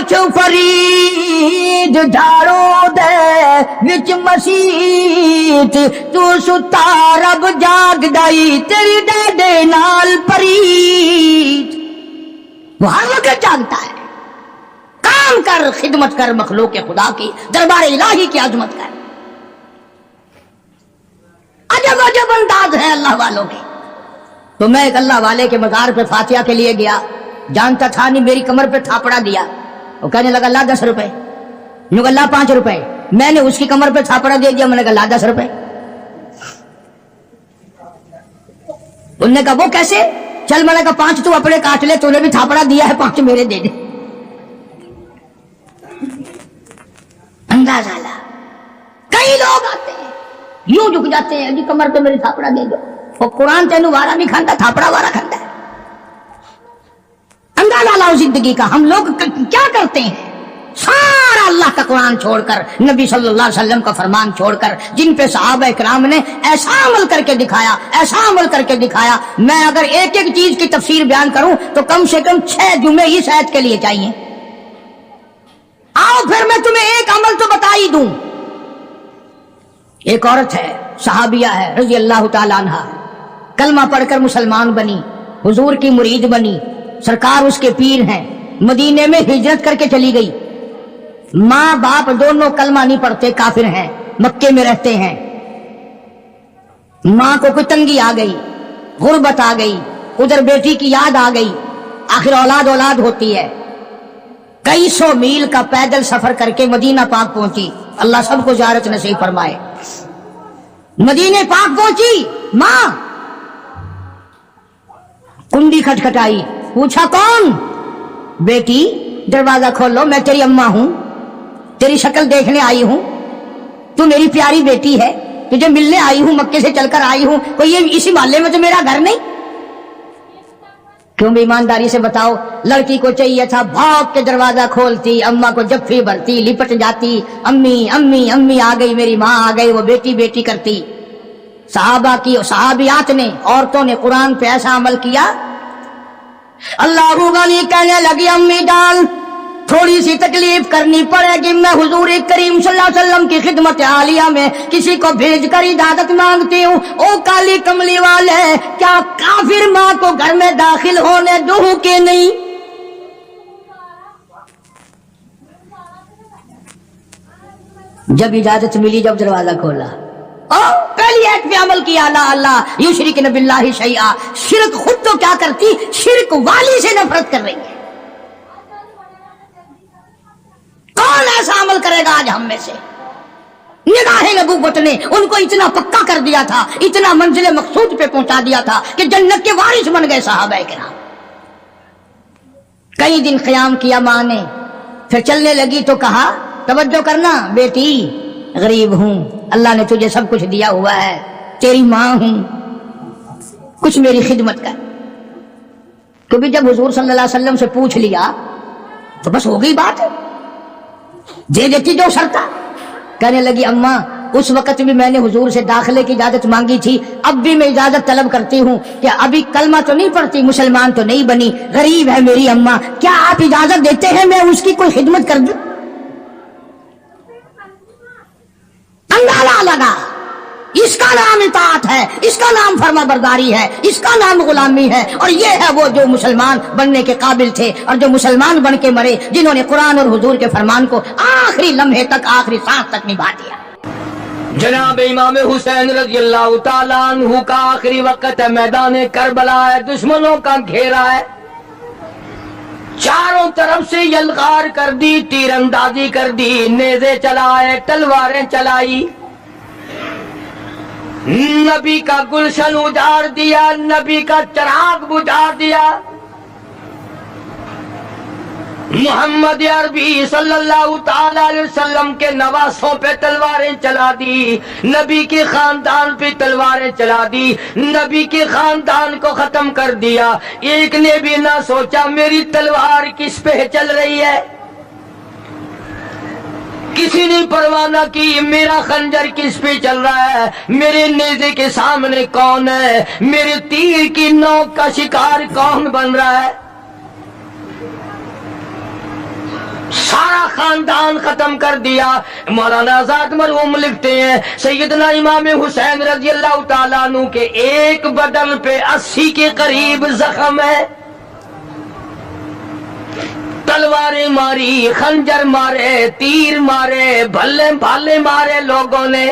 پوچھ فرید جھاڑو دے وچ مسیت تو ستا رب جاگ دائی تیری ڈیڈے نال پریت. وہ ہر وقت جاگتا ہے. کام کر، خدمت کر مخلوق خدا کی، دربار الہی کی عظمت کر. عجب عجب انداز ہے اللہ والوں کے. تو میں ایک اللہ والے کے مزار پہ فاتحہ کے لیے گیا، جانتا تھا نہیں، میری کمر پہ تھاپڑا دیا. وہ کہنے لگا لا 10 روپے. میں کہا لا 5 روپے. میں نے اس کی کمر پہ تھاپڑا دے دیا، میں نے کہا لا 10 روپے. انہوں نے کہا وہ کیسے؟ چل، میں نے کہا 5 تو اپنے کاٹ لے، تو نے بھی تھاپڑا دیا ہے، 5 میرے دے دے. اندازہ لا. کئی لوگ آتے ہیں یوں جھک جاتے ہیں، جی کمر پہ میری تھاپڑا دے دو. وہ قرآن تینوں وارا نہیں کھانتا، تھاپڑا وارا کھانتا ہے. اندازہ لاؤ زندگی کا. ہم لوگ کیا کرتے ہیں؟ سارا اللہ کا قرآن چھوڑ کر، نبی صلی اللہ علیہ وسلم کا فرمان چھوڑ کر، جن پہ صحابہ کرام نے ایسا عمل کر کے دکھایا، ایسا عمل کر کے دکھایا. میں اگر ایک ایک چیز کی تفسیر بیان کروں تو کم سے کم 6 جمعے اس آیت کے لیے چاہیے. آؤ پھر میں تمہیں ایک عمل تو بتا ہی دوں. ایک عورت ہے، صحابیہ ہے رضی اللہ تعالی عنہ، کلمہ پڑھ کر مسلمان بنی، حضور کی مرید بنی، سرکار اس کے پیر ہیں. مدینے میں ہجرت کر کے چلی گئی. ماں باپ دونوں کلمہ نہیں پڑھتے، کافر ہیں، مکے میں رہتے ہیں. ماں کو کوئی تنگی آ گئی، غربت آ گئی، ادھر بیٹی کی یاد آ گئی. آخر اولاد ہوتی ہے. کئی 100 میل کا پیدل سفر کر کے مدینہ پاک پہنچی. اللہ سب کو زیارت نصیب فرمائے. مدینہ پاک پہنچی، ماں کنڈی کھٹکھٹائی، پوچھا کون؟ بیٹی دروازہ کھولو، میں تیری اماں ہوں، تیری شکل دیکھنے آئی ہوں، تو میری پیاری بیٹی ہے، تجھے ملنے آئی ہوں، مکے سے چل کر آئی ہوں. کوئی یہ اسی محلے میں تو میرا گھر نہیں؟ کیوں بھی ایمانداری سے بتاؤ. لڑکی کو چاہیے تھا بھاگ کے دروازہ کھولتی، اماں کو جفی بھرتی، لپٹ جاتی، امی امی امی آ گئی، میری ماں آ گئی، وہ بیٹی بیٹی کرتی. صحابہ کی صحابیات نے، عورتوں نے قرآن پہ ایسا عمل کیا. اللہ غنی کہنے لگی امی جان تھوڑی سی تکلیف کرنی پڑے گی، میں حضور کریم صلی اللہ علیہ وسلم کی خدمت عالیہ میں کسی کو بھیج کر اجازت مانگتی ہوں. او کالی کملی والے، کیا کافر ماں کو گھر میں داخل ہونے دوں کہ نہیں؟ جب اجازت ملی، جب دروازہ کھولا، پہلی ایت پہ عمل کیا، لا اللہ یشرکن باللہ شیئا. شرک خود تو کیا کرتی، شرک والی سے نفرت کر رہی ہے. کون ایسا عمل کرے گا آج ہم میں سے؟ نگاہ نبوت نے ان کو اتنا پکا کر دیا تھا، اتنا منزل مقصود پہ پہنچا دیا تھا کہ جنت کے وارث بن گئے صحابہ کرام. کئی دن قیام کیا ماں نے، پھر چلنے لگی تو کہا توجہ کرنا بیٹی، غریب ہوں، اللہ نے تجھے سب کچھ دیا ہوا ہے، تیری ماں ہوں، کچھ میری خدمت کر. کیونکہ جب حضور صلی اللہ علیہ وسلم سے پوچھ لیا تو بس ہو گئی بات، دے دیتی جو شرطا. کہنے لگی اماں اس وقت بھی میں نے حضور سے داخلے کی اجازت مانگی تھی، اب بھی میں اجازت طلب کرتی ہوں کہ ابھی کلمہ تو نہیں پڑھتی، مسلمان تو نہیں بنی، غریب ہے میری اماں، کیا آپ اجازت دیتے ہیں میں اس کی کوئی خدمت کر دوں؟ اندازہ لگا، اس کا نام اطاعت ہے، اس کا نام فرما برداری ہے، اس کا نام غلامی ہے. اور یہ ہے وہ جو مسلمان بننے کے قابل تھے اور جو مسلمان بن کے مرے، جنہوں نے قرآن اور حضور کے فرمان کو آخری لمحے تک، آخری سانس تک نبھا دیا. جناب امام حسین رضی اللہ تعالیٰ عنہ کا آخری وقت ہے، میدان کربلا ہے، دشمنوں کا گھیرا ہے، چاروں طرف سے یلغار کر دی، تیر اندازی کر دی، نیزے چلائے، تلواریں چلائی، نبی کا گلشن اجاڑ دیا، نبی کا چراغ بجھا دیا. محمد عربی صلی اللہ تعالی علیہ وسلم کے نواسوں پہ تلواریں چلا دی، نبی کے خاندان پہ تلواریں چلا دی، نبی کے خاندان کو ختم کر دیا. ایک نے بھی نہ سوچا میری تلوار کس پہ چل رہی ہے، کسی نے پرواہ نہ کی میرا خنجر کس پہ چل رہا ہے، میرے نیزے کے سامنے کون ہے، میرے تیر کی نوک کا شکار کون بن رہا ہے. سارا خاندان ختم کر دیا. مولانا آزاد مرحوم لکھتے ہیں سیدنا امام حسین رضی اللہ تعالیٰ عنہ کے ایک بدن پہ 80 کے قریب زخم ہے. تلواریں ماری، خنجر مارے، تیر مارے، بھالے مارے لوگوں نے.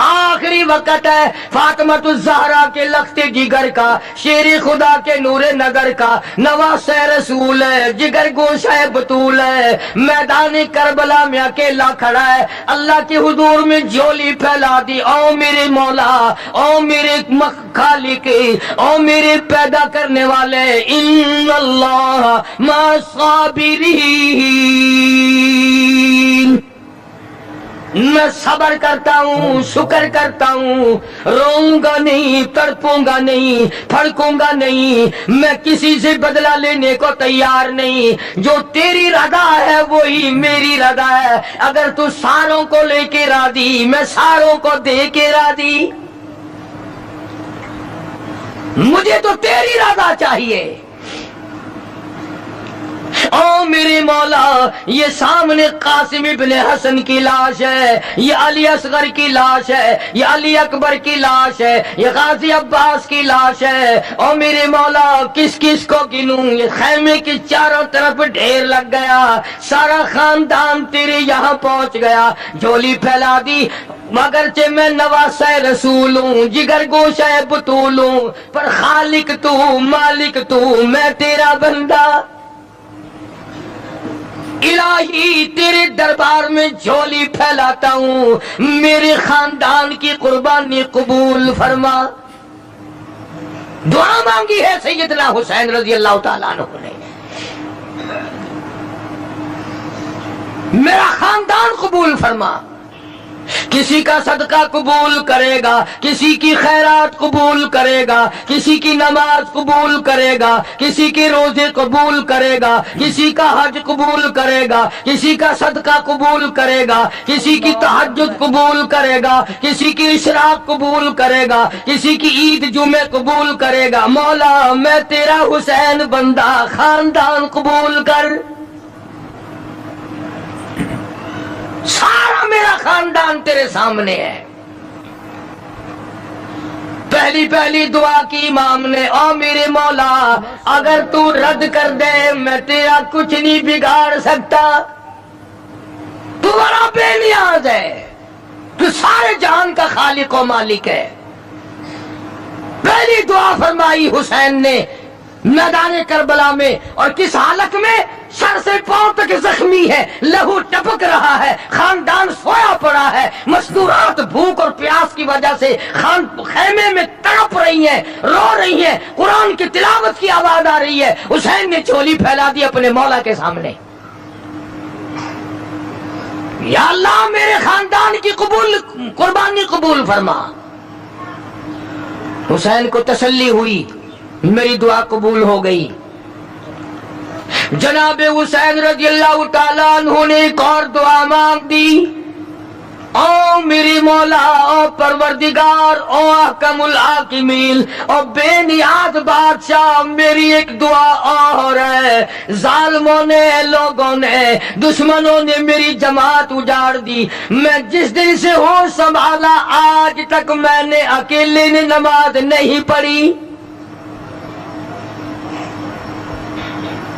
آخری وقت ہے فاطمہ الزہرا کے لخت جگر کا، شیر خدا کے نور نگر کا، نواز رسول ہے، جگر گوشہ بطول ہے، میدان کربلا میں اکیلا کھڑا ہے. اللہ کے حضور میں جھولی پھیلا دی. او میرے مولا، او میرے خالق، او میرے پیدا کرنے والے، ان اللہ مع الصابرین، میں صبر کرتا ہوں، شکر کرتا ہوں، روؤں گا نہیں، تڑپوں گا نہیں، پھڑکوں گا نہیں، میں کسی سے بدلہ لینے کو تیار نہیں. جو تیری رضا ہے وہی میری رضا ہے. اگر تو ساروں کو لے کے راضی، میں ساروں کو دے کے راضی. مجھے تو تیری رضا چاہیے. او میرے مولا، یہ سامنے قاسم ابن حسن کی لاش ہے، یہ علی اصغر کی لاش ہے، یہ علی اکبر کی لاش ہے، یہ غازی عباس کی لاش ہے. او میرے مولا، کس کس کو گنوں؟ یہ خیمے کی چاروں طرف ڈھیر لگ گیا. سارا خاندان تیرے یہاں پہنچ گیا. جھولی پھیلا دی. مگرچہ میں نواسہ رسول ہوں، جگر گوشہ بطول ہوں، پر خالق تو، مالک تو، میں تیرا بندہ. الہی تیرے دربار میں جھولی پھیلاتا ہوں، میرے خاندان کی قربانی قبول فرما. دعا مانگی ہے سیدنا حسین رضی اللہ تعالیٰ عنہ نے. میرا خاندان قبول فرما. کسی کا صدقہ قبول کرے گا، کسی کی خیرات قبول کرے گا، کسی کی نماز قبول کرے گا، کسی کے روزے قبول کرے گا، کسی کا حج قبول کرے گا، کسی کا صدقہ قبول کرے گا، کسی کی تہجد قبول کرے گا، کسی کی اشراق قبول کرے گا، کسی کی عید جمعے قبول کرے گا. مولا میں تیرا حسین بندہ، خاندان قبول کر. سارا میرا خاندان تیرے سامنے ہے. پہلی دعا کی امام نے، او میرے مولا اگر تو رد کر دے میں تیرا کچھ نہیں بگاڑ سکتا. تو بڑا بے نیاز ہے، تو سارے جہان کا خالق و مالک ہے. پہلی دعا فرمائی حسین نے میدان کربلا میں، اور کس حالت میں؟ سر سے پاؤں تک زخمی ہے، لہو ٹپک رہا ہے، خاندان سویا پڑا ہے، مستورات بھوک اور پیاس کی وجہ سے خیمے میں تڑپ رہی ہیں، رو رہی ہیں، قرآن کی تلاوت کی آواز آ رہی ہے. حسین نے جھولی پھیلا دی اپنے مولا کے سامنے. یا اللہ میرے خاندان کی قربانی قبول فرما. حسین کو تسلی ہوئی، میری دعا قبول ہو گئی. جناب حسین رضی اللہ تعالیٰ عنہ نے ایک اور دعا مانگ دی. او میری مولا، او پروردگار، او احکم الحاکمین، او بے نیاز بادشاہ، میری ایک دعا اور ہے. ظالموں نے، لوگوں نے، دشمنوں نے میری جماعت اجاڑ دی. میں جس دن سے ہوش سنبھالا آج تک میں نے اکیلے نے نماز نہیں پڑھی.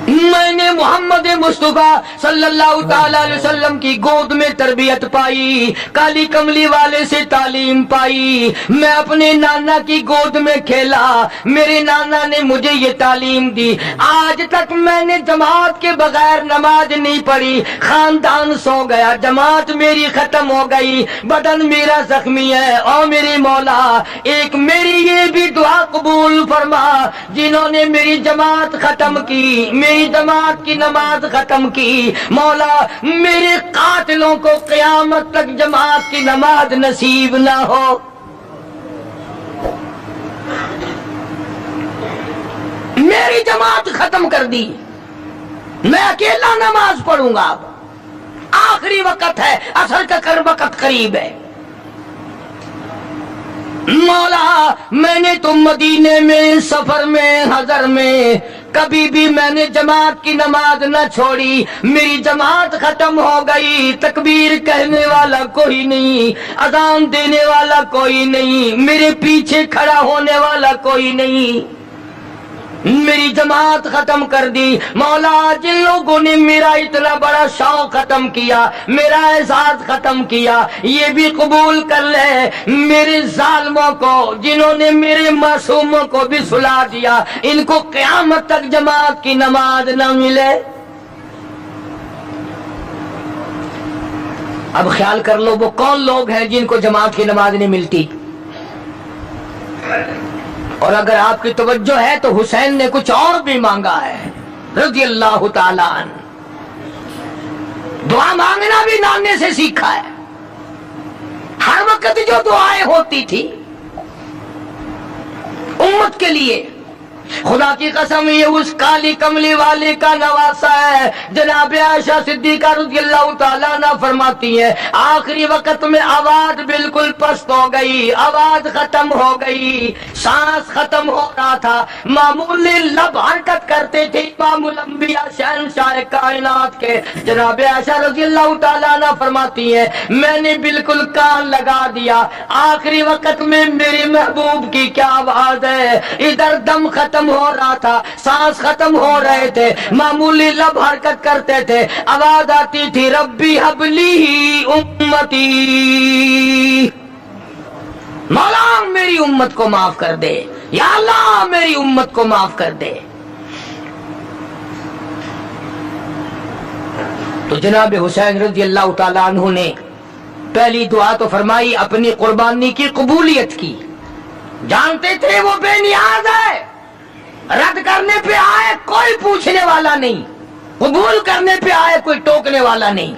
میں نے محمد مصطفیٰ صلی اللہ تعالی علیہ وسلم کی گود میں تربیت پائی، کالی کملی والے سے تعلیم پائی. میں اپنے نانا کی گود میں کھیلا، میرے نانا نے مجھے یہ تعلیم دی. آج تک میں نے جماعت کے بغیر نماز نہیں پڑھی. خاندان سو گیا، جماعت میری ختم ہو گئی، بدن میرا زخمی ہے. اور میرے مولا ایک میری یہ بھی دعا قبول فرما، جنہوں نے میری جماعت ختم کی، میری جماعت کی نماز ختم کی. مولا میرے قاتلوں کو قیامت تک جماعت کی نماز نصیب نہ ہو. میری جماعت ختم کر دی، میں اکیلا نماز پڑھوں گا. اب آخری وقت ہے، عصر کا وقت قریب ہے. مولا میں نے تو مدینے میں، سفر میں، حضر میں کبھی بھی میں نے جماعت کی نماز نہ چھوڑی. میری جماعت ختم ہو گئی، تکبیر کہنے والا کوئی نہیں، اذان دینے والا کوئی نہیں، میرے پیچھے کھڑا ہونے والا کوئی نہیں، میری جماعت ختم کر دی. مولا جن لوگوں نے میرا اتنا بڑا شوق ختم کیا، میرا احساس ختم کیا، یہ بھی قبول کر لے میرے ظالموں کو جنہوں نے میرے معصوموں کو بھی سلا دیا، ان کو قیامت تک جماعت کی نماز نہ ملے. اب خیال کر لو وہ کون لوگ ہیں جن کو جماعت کی نماز نہیں ملتی. اور اگر آپ کی توجہ ہے تو حسین نے کچھ اور بھی مانگا ہے رضی اللہ تعالیٰ عنہ. دعا مانگنا بھی نانے سے سیکھا ہے. ہر وقت جو دعائیں ہوتی تھی امت کے لیے، خدا کی قسم یہ اس کالی کملی والے کا نواسا ہے. جناب عائشہ صدیقہ رضی اللہ تعالیٰ عنہ فرماتی ہے آخری وقت میں آواز بالکل پست ہو گئی، آواز ختم ہو گئی، سانس ختم ہو رہا تھا، معمولی لب حرکت کرتے تھے امام الانبیاء شہنشاہ کائنات کے. جناب عائشہ رضی اللہ تعالیٰ عنہ فرماتی ہے میں نے بالکل کان لگا دیا، آخری وقت میں میرے محبوب کی کیا آواز ہے. ادھر دم ختم ہو رہا تھا، سانس ختم ہو رہے تھے، معمولی لب حرکت کرتے تھے، آواز آتی تھی ربی حبلی امتی، مولا میری امت کو معاف کر دے، یا اللہ میری امت کو معاف کر دے. تو جناب حسین رضی اللہ تعالیٰ عنہ نے پہلی دعا تو فرمائی اپنی قربانی کی قبولیت کی. جانتے تھے وہ بے نیاز ہے، رد کرنے پہ آئے کوئی پوچھنے والا نہیں، قبول کرنے پہ آئے کوئی ٹوکنے والا نہیں.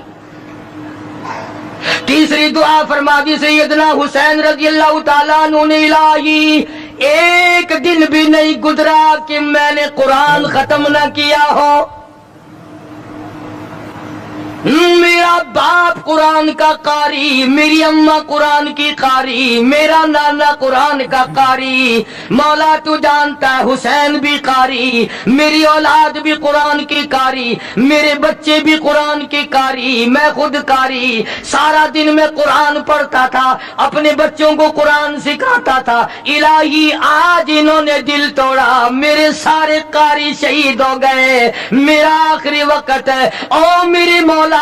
تیسری دعا فرما دی سیدنا حسین رضی اللہ تعالیٰ عنہ نے الہی ایک دن بھی نہیں گزرا کہ میں نے قرآن ختم نہ کیا ہو. میرا باپ قرآن کا قاری، میری اماں قرآن کی قاری، میرا نانا قرآن کا قاری. مولا تو جانتا ہے حسین بھی قاری، میری اولاد بھی قرآن کی قاری، میرے بچے بھی قرآن کی قاری، میں خود قاری. سارا دن میں قرآن پڑھتا تھا، اپنے بچوں کو قرآن سکھاتا تھا. الہی آج انہوں نے دل توڑا، میرے سارے قاری شہید ہو گئے، میرا آخری وقت ہے. او میرے مولا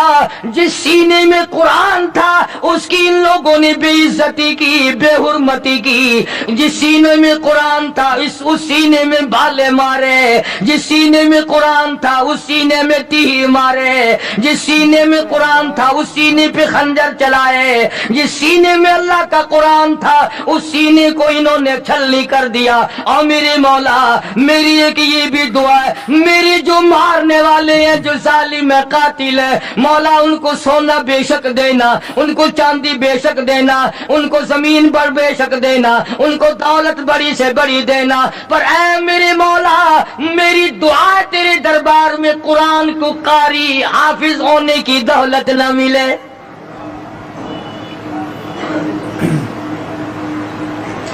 جس سینے میں قرآن تھا اس کی ان لوگوں نے بے عزتی کی، بے حرمتی کی. جس سینے میں قرآن تھا اس سینے میں بالے مارے، جس سینے میں قرآن تھا اس سینے میں تیر مارے، جس سینے میں قرآن تھا اس سینے پہ خنجر چلائے، جس سینے میں اللہ کا قرآن تھا اس سینے کو انہوں نے چھلنی کر دیا. اور میرے مولا میری ایک یہ بھی دعا ہے، میرے جو مارنے والے ہیں، جو ظالم ہے، قاتل ہے، مولا ان کو سونا بے شک دینا، ان کو چاندی بے شک دینا، ان کو زمین پر بے شک دینا، ان کو دولت بڑی سے بڑی دینا. پر اے میرے مولا میری دعا تیرے دربار میں قرآن کو قاری حافظ ہونے کی دولت نہ ملے.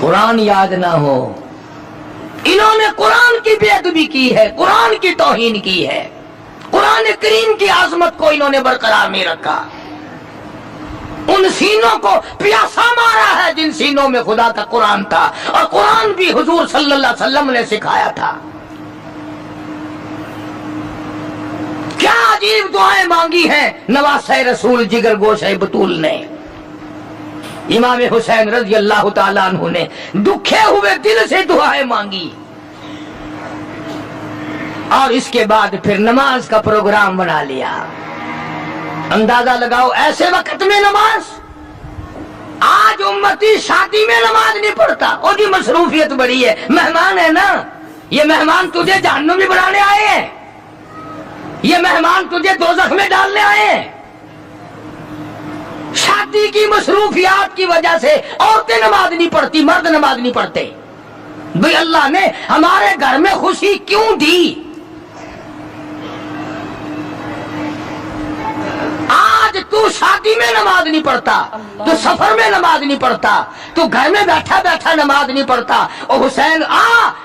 قرآن یاد نہ ہو. انہوں نے قرآن کی بے ادبی کی ہے، قرآن کی توہین کی ہے، قرآن کریم کی عظمت کو انہوں نے برقرار نہیں رکھا. ان سینوں کو پیاسا مارا ہے جن سینوں میں خدا کا قرآن تھا، اور قرآن بھی حضور صلی اللہ علیہ وسلم نے سکھایا تھا. کیا عجیب دعائیں مانگی ہیں نواسہ رسول جگر گوشہ بطول نے. امام حسین رضی اللہ تعالیٰ عنہ نے دکھے ہوئے دل سے دعائیں مانگی، اور اس کے بعد پھر نماز کا پروگرام بنا لیا. اندازہ لگاؤ ایسے وقت میں نماز. آج امتی شادی میں نماز نہیں پڑھتا، اور کی مصروفیت بڑی ہے، مہمان ہے نا، یہ مہمان تجھے جہنم میں بنانے آئے ہیں، یہ مہمان تجھے دوزخ میں ڈالنے آئے ہیں. شادی کی مصروفیات کی وجہ سے عورتیں نماز نہیں پڑھتی، مرد نماز نہیں پڑھتے. بھئی اللہ نے ہمارے گھر میں خوشی کیوں دی؟ آج تو شادی میں نماز نہیں پڑھتا، تو سفر میں نماز نہیں پڑھتا، تو گھر میں بیٹھا بیٹھا نماز نہیں پڑھتا. اور حسین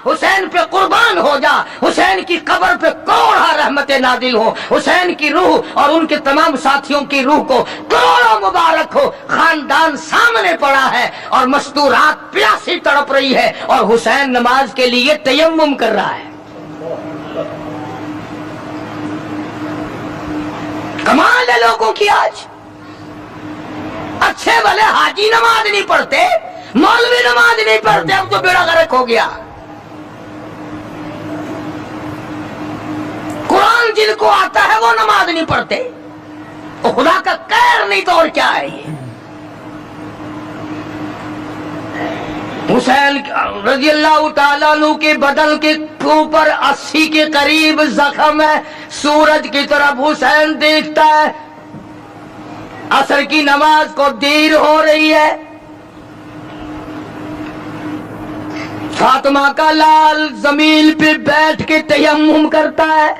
حسین پہ قربان ہو جا، حسین کی قبر پہ کروڑا رحمت نازل ہو، حسین کی روح اور ان کے تمام ساتھیوں کی روح کو کروڑوں مبارک ہو۔ خاندان سامنے پڑا ہے اور مستورات پیاسی تڑپ رہی ہے اور حسین نماز کے لیے تیمم کر رہا ہے۔ کمال ہے لوگوں کی آج۔ اچھے بھلے حاجی نماز نہیں پڑھتے، مولوی نماز نہیں پڑھتے، اب تو بیڑا غرق ہو گیا۔ قرآن جن کو آتا ہے وہ نماز نہیں پڑھتے، وہ خدا کا قہر نہیں تو اور کیا ہے یہ۔ حسین رضی اللہ تعالیٰ عنہ کے بدن کے اوپر 80 کے قریب زخم ہے، سورج کی طرف حسین دیکھتا ہے، عصر کی نماز کو دیر ہو رہی ہے، فاطمہ کا لال زمین پہ بیٹھ کے تیمم کرتا ہے،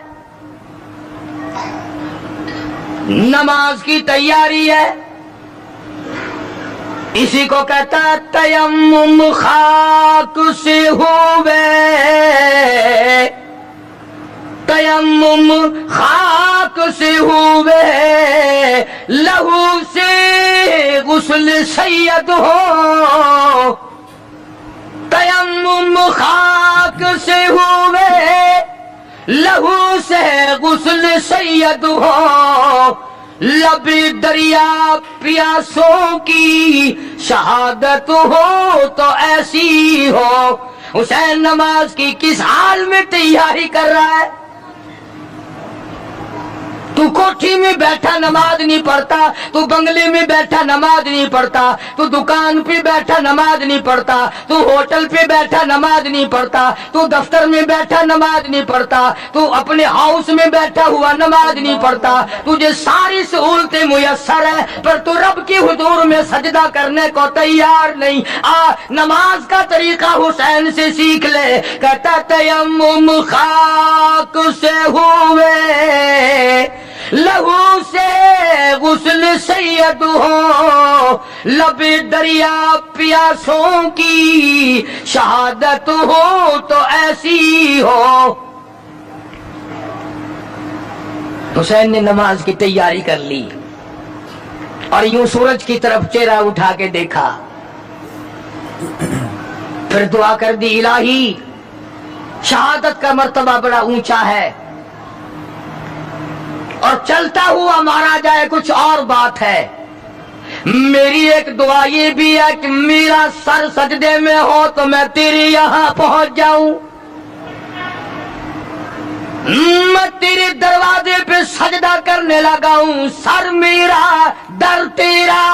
نماز کی تیاری ہے۔ اسی کو کہتا ہے تیمم خاک سے ہوئے، تیمم خاک سے ہوئے، لہو سے غسل سید ہو، تیمم خاک سے ہوئے، لہو سے غسل سید ہو، لب دریا پیاسوں کی شہادت ہو تو ایسی ہو۔ حسین نماز کی کس حال میں تیاری کر رہا ہے؟ تو کوٹھی میں بیٹھا نماز نہیں پڑھتا، تو بنگلے میں بیٹھا نماز نہیں پڑھتا، تو دکان پہ بیٹھا نماز نہیں پڑھتا، تو ہوٹل پہ بیٹھا نماز نہیں پڑھتا، تو دفتر میں بیٹھا نماز نہیں پڑھتا، تو اپنے ہاؤس میں بیٹھا ہوا نماز نہیں پڑھتا، تجھے ساری سہولتیں میسر ہے پر تو رب کے حضور میں سجدہ کرنے کو تیار نہیں۔ نماز کا طریقہ حسین سے سیکھ لے۔ کہتا تیمم خاک سے ہوئے، لہو سے غسل سید ہو، لب دریا پیاسوں کی شہادت ہو تو ایسی ہو۔ حسین نے نماز کی تیاری کر لی اور یوں سورج کی طرف چہرہ اٹھا کے دیکھا، پھر دعا کر دی، الہی شہادت کا مرتبہ بڑا اونچا ہے اور چلتا ہوا مارا جائے کچھ اور بات ہے، میری ایک دعا یہ بھی ہے کہ میرا سر سجدے میں ہو تو میں تیرے یہاں پہنچ جاؤں، میں تیرے دروازے پہ سجدہ کرنے لگا ہوں، سر میرا در تیرا،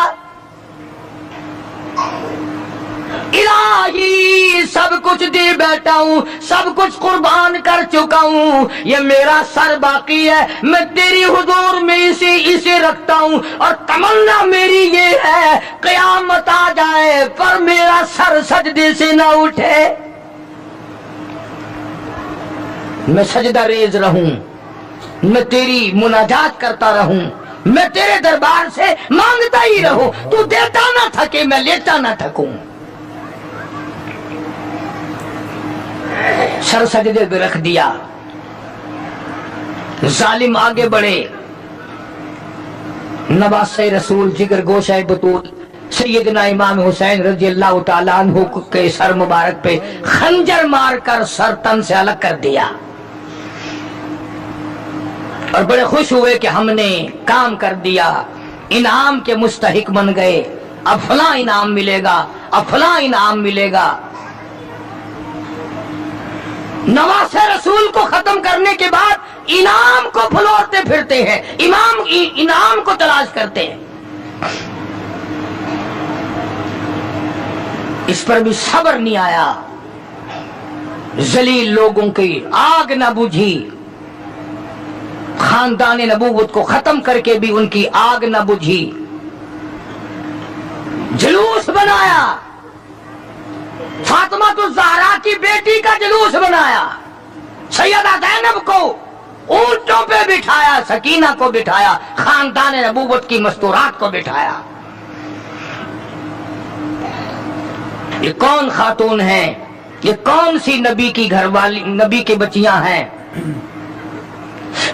الہی سب کچھ دے بیٹھا ہوں، سب کچھ قربان کر چکا ہوں، یہ میرا سر باقی ہے، میں تیری حضور میں اسے رکھتا ہوں، اور تمنا میری یہ ہے قیامت آ جائے پر میرا سر سجدے سے نہ اٹھے، میں سجدہ ریز رہوں، میں تیری مناجات کرتا رہوں، میں تیرے دربار سے مانگتا ہی رہوں، تو دیتا نہ تھکے میں لیتا نہ تھکوں۔ سر سجدے پہ رکھ دیا، ظالم آگے بڑھے، نواسہ رسول جگر گوشہ بطول سیدنا امام حسین رضی اللہ تعالیٰ عنہ کے سر مبارک پہ خنجر مار کر سر تن سے الگ کر دیا، اور بڑے خوش ہوئے کہ ہم نے کام کر دیا، انعام کے مستحق بن گئے، اب فلاں انعام ملے گا، اب فلاں انعام ملے گا۔ نواسہ رسول کو ختم کرنے کے بعد انعام کو پھلوڑتے پھرتے ہیں، انعام کو تلاش کرتے ہیں، اس پر بھی صبر نہیں آیا، ذلیل لوگوں کی آگ نہ بجھی، خاندان نبوت کو ختم کر کے بھی ان کی آگ نہ بجھی، جلوس بنایا، فاطمہ الزہرا کی بیٹی کا جلوس بنایا، سیدہ زینب کو اونٹوں پہ بٹھایا، سکینہ کو بٹھایا، خاندان نبوت کی مستورات کو بٹھایا۔ یہ کون خاتون ہیں یہ کون سی نبی کی گھر والی نبی کی بچیاں ہیں؟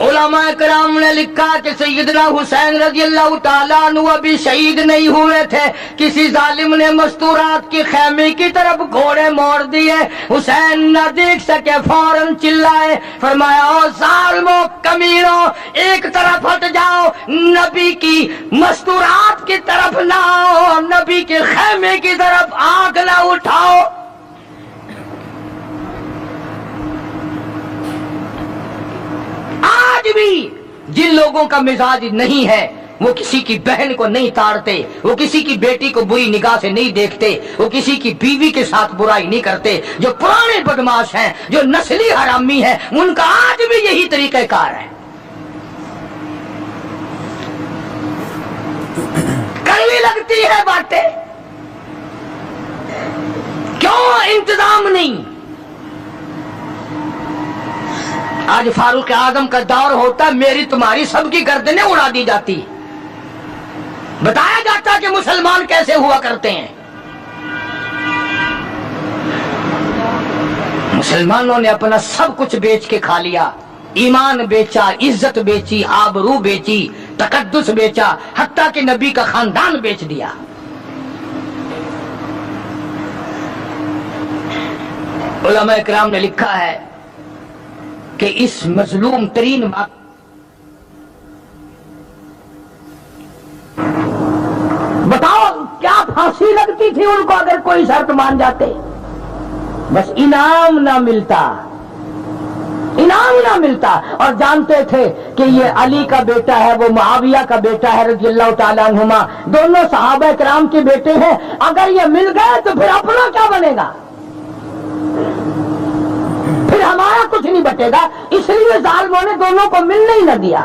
علماء کرام نے لکھا کہ سیدنا حسین رضی اللہ تعالیٰ عنہ ابھی شہید نہیں ہوئے تھے، کسی ظالم نے مستورات کی خیمے کی طرف گھوڑے موڑ دیے، حسین نہ دیکھ سکے، فوراً چلائے، فرمایا او ظالموں کمینوں ایک طرف ہٹ جاؤ، نبی کی مستورات کی طرف نہ آؤ، نبی کے خیمے کی طرف آنکھ نہ اٹھاؤ۔ آج بھی جن لوگوں کا مزاج نہیں ہے وہ کسی کی بہن کو نہیں تاڑتے، وہ کسی کی بیٹی کو بری نگاہ سے نہیں دیکھتے، وہ کسی کی بیوی کے ساتھ برائی نہیں کرتے، جو پرانے بدماش ہیں، جو نسلی حرامی ہیں، ان کا آج بھی یہی طریقہ کار ہے۔ کڑوی لگتی ہے باتیں، کیوں انتظام نہیں؟ آج فاروق اعظم کا دور ہوتا، میری تمہاری سب کی گردنیں اڑا دی جاتی، بتایا جاتا کہ مسلمان کیسے ہوا کرتے ہیں۔ مسلمانوں نے اپنا سب کچھ بیچ کے کھا لیا، ایمان بیچا، عزت بیچی، آبرو بیچی، تقدس بیچا، حتیٰ کہ نبی کا خاندان بیچ دیا۔ علماء اکرام نے لکھا ہے کہ اس مظلوم ترین بتاؤ کیا پھانسی لگتی تھی ان کو اگر کوئی شرط مان جاتے؟ بس انعام نہ ملتا، انعام نہ ملتا، اور جانتے تھے کہ یہ علی کا بیٹا ہے، وہ معاویہ کا بیٹا ہے رضی اللہ تعالیٰ عنہما، دونوں صحابہ کرام کے بیٹے ہیں، اگر یہ مل گئے تو پھر اپنا کیا بنے گا؟ پھر ہمارا کچھ نہیں بچے گا، اس لیے ظالموں نے دونوں کو ملنے ہی نہ دیا۔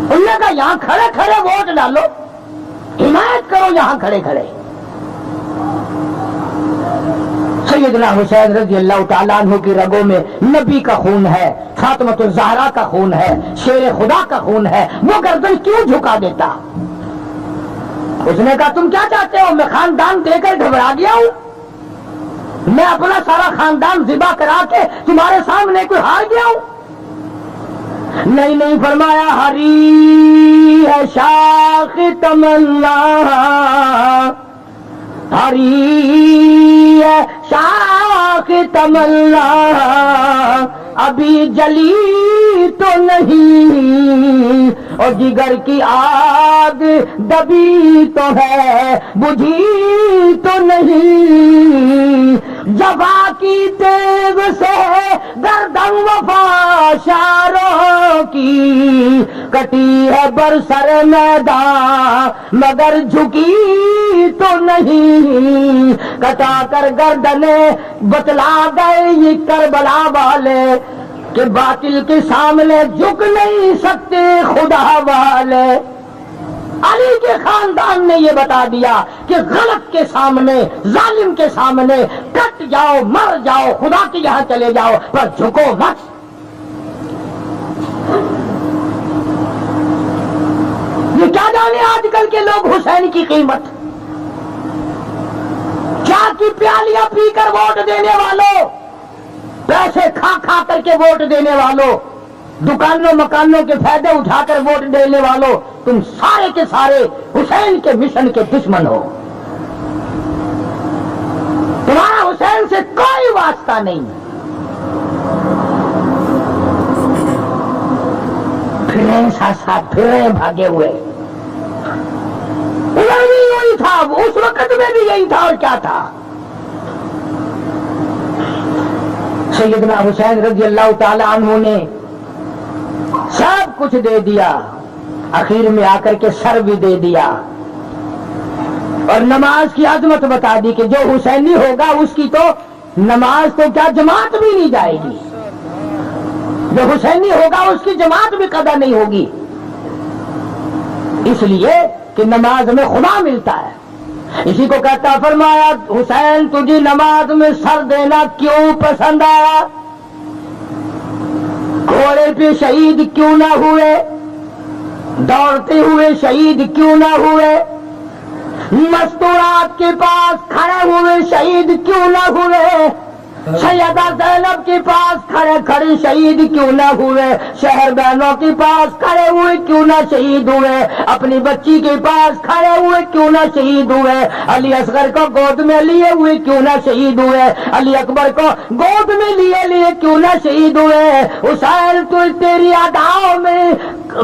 انہوں نے کہا یہاں کھڑے کھڑے ووٹ ڈالو، حمایت کرو یہاں کھڑے کھڑے۔ سیدنا حسین رضی اللہ تعالیٰ عنہ کی رگوں میں نبی کا خون ہے، فاطمۃ الزہرا کا خون ہے، شیر خدا کا خون ہے، وہ گردن کیوں جھکا دیتا؟ اس نے کہا تم کیا چاہتے ہو؟ میں خاندان دے کر گھبرا گیا ہوں؟ میں اپنا سارا خاندان ذبح کرا کے تمہارے سامنے کوئی ہار گیا ہوں؟ نہیں نہیں، فرمایا ہری ہے شاخ تمنا، ہری ہے شاخ تمنا، ابھی جلی تو نہیں، اور جگر کی آگ دبی تو ہے، بجھی تو نہیں، جفا کی تیغ سے گردن وفا شاروں کی، کٹی ہے برسر میدان مگر جھکی تو نہیں، کٹا کر گردنیں بتلا گئے یہ کربلا والے کہ باطل کے سامنے جھک نہیں سکتے خدا والے۔ علی کے خاندان نے یہ بتا دیا کہ غلط کے سامنے، ظالم کے سامنے کٹ جاؤ، مر جاؤ، خدا کے یہاں چلے جاؤ، پر جھکو مت۔ یہ کیا جانے آج کل کے لوگ حسین کی قیمت، کیا کی پیالیاں پی کر ووٹ دینے والوں، پیسے کھا کھا کر کے ووٹ دینے والوں، دکانوں مکانوں کے فائدے اٹھا کر ووٹ دینے والوں، تم سارے کے سارے حسین کے مشن کے دشمن ہو۔ تمہارا حسین سے کوئی واسطہ نہیں۔ پھر ساتھ ساتھ پھر رہے بھاگے ہوئے، ادھر بھی یہی تھا، اس وقت میں بھی یہی تھا، اور کیا تھا؟ سیدنا حسین رضی اللہ تعالی عنہ نے سب کچھ دے دیا، آخر میں آ کر کے سر بھی دے دیا، اور نماز کی عظمت بتا دی کہ جو حسینی ہوگا اس کی تو نماز تو کیا جماعت بھی نہیں جائے گی، جو حسینی ہوگا اس کی جماعت بھی قضا نہیں ہوگی، اس لیے کہ نماز میں خدا ملتا ہے۔ اسی کو کہتا، فرمایا حسین تجھے نماز میں سر دینا کیوں پسند آیا؟ گھوڑے پہ شہید کیوں نہ ہوئے؟ دوڑتے ہوئے شہید کیوں نہ ہوئے؟ مستورات کے پاس کھڑے ہوئے شہید کیوں نہ ہوئے؟ سیدہ زینب کے پاس کھڑے شہید کیوں نہ ہوئے؟ شہر بہنوں کے پاس کھڑے ہوئے کیوں نہ شہید ہوئے؟ اپنی بچی کے پاس کھڑے ہوئے کیوں نہ شہید ہوئے؟ علی اصغر کو گود میں لیے ہوئے کیوں نہ شہید ہوئے؟ علی اکبر کو گود میں لیے کیوں نہ شہید ہوئے؟ حسین تو تیری اداؤں میں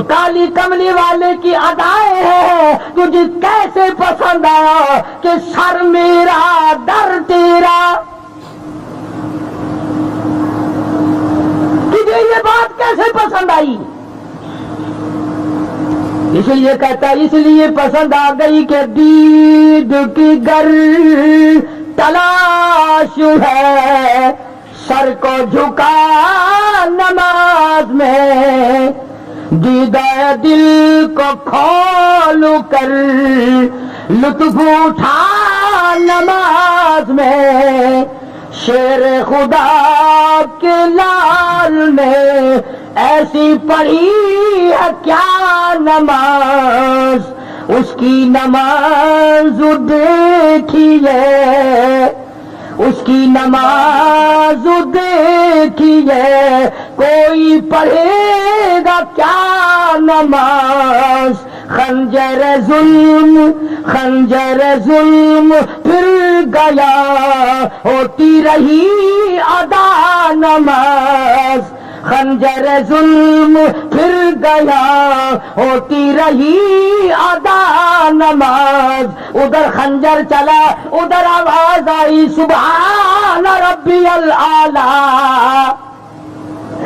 کالی کملی والے کی ادائیں ہیں، تجھے کیسے پسند آیا کہ سر میرا در تیرا؟ تجھے یہ بات کیسے پسند آئی؟ اس لیے کہتا ہے اس لیے پسند آ گئی کہ دید کی گر تلاش ہے، سر کو جھکا نماز میں، دیدہ دل کو کھول کر لطف اٹھا نماز میں، شیر خدا کے لال نے ایسی پڑھی ہے کیا نماز، اس کی نماز دیکھیے، اس کی نماز دیکھیے، کوئی پڑھے گا کیا نماز؟ خنجر ظلم پھر گیا، ہوتی رہی ادا نماز، خنجر ظلم پھر گیا، ہوتی رہی ادا نماز۔ ادھر خنجر چلا، ادھر آواز آئی سبحان ربی الاعلی،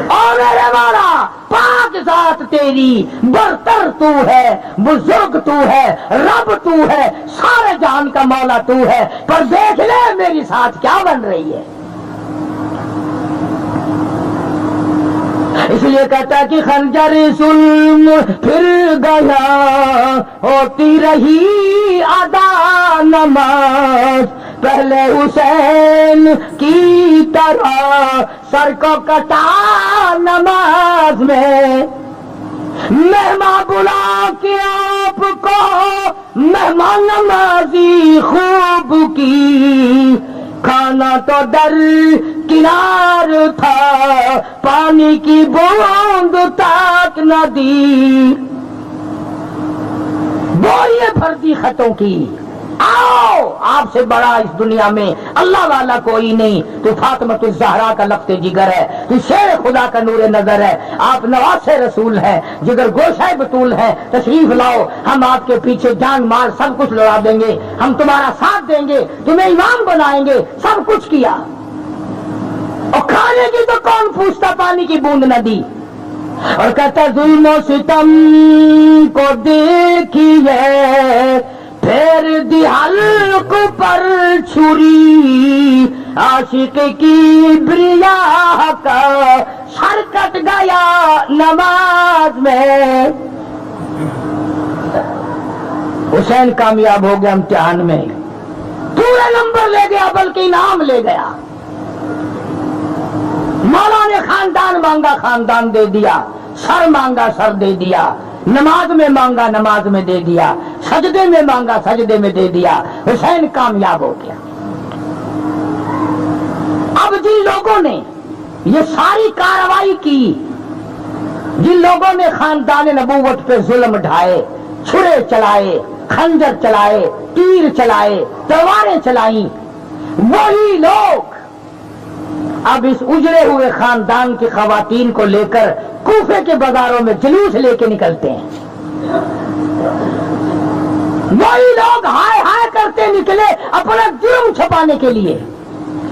اور میرے مولا پاک ذات تیری، برتر تو ہے، بزرگ تو ہے، رب تو ہے، سارے جہان کا مولا تو ہے، پر دیکھ لے میری ساتھ کیا بن رہی ہے۔ اس لیے کہتا ہے کہ خنجر ظلم پھر گیا، ہوتی رہی ادا نماز، پہلے حسین کی طرح سر کو کٹا نماز میں، مہمان بلا کے آپ کو مہمان نمازی خوب کی، کھانا تو در کنار تھا، پانی کی بوند تک نہ دی، بوریے بھر دی خطوں کی، آؤ آپ سے بڑا اس دنیا میں اللہ والا کوئی نہیں، تو فاطمۃ الزہرا کا لفظ جگر ہے، تو شیر خدا کا نور نظر ہے، آپ نواز رسول ہے، جگر گوشہ بطول ہے، تشریف لاؤ، ہم آپ کے پیچھے جان مال سب کچھ لڑا دیں گے، ہم تمہارا ساتھ دیں گے، تمہیں امام بنائیں گے، سب کچھ کیا، اور کھانے کی تو کون پوچھتا، پانی کی بوند نہ دی، اور کہتا ظلم و ستم کو دیکھیے، پھر دی حلق پر چھری، عاشق کی بریا کا سر کٹ گیا نماز میں۔ حسین کامیاب ہو گیا امتحان میں، پورے نمبر لے گیا بلکہ انعام لے گیا، مولا نے خاندان مانگا خاندان دے دیا، سر مانگا سر دے دیا، نماز میں مانگا نماز میں دے دیا، سجدے میں مانگا سجدے میں دے دیا، حسین کامیاب ہو گیا۔ اب جن لوگوں نے یہ ساری کارروائی کی، جن لوگوں نے خاندان نبوت پہ ظلم ڈھائے، چھرے چلائے، خنجر چلائے، تیر چلائے، تلواریں چلائیں، وہی لوگ اب اس اجڑے ہوئے خاندان کی خواتین کو لے کر کوفے کے بازاروں میں جلوس لے کے نکلتے ہیں، وہی لوگ ہائے ہائے کرتے نکلے اپنا جرم چھپانے کے لیے،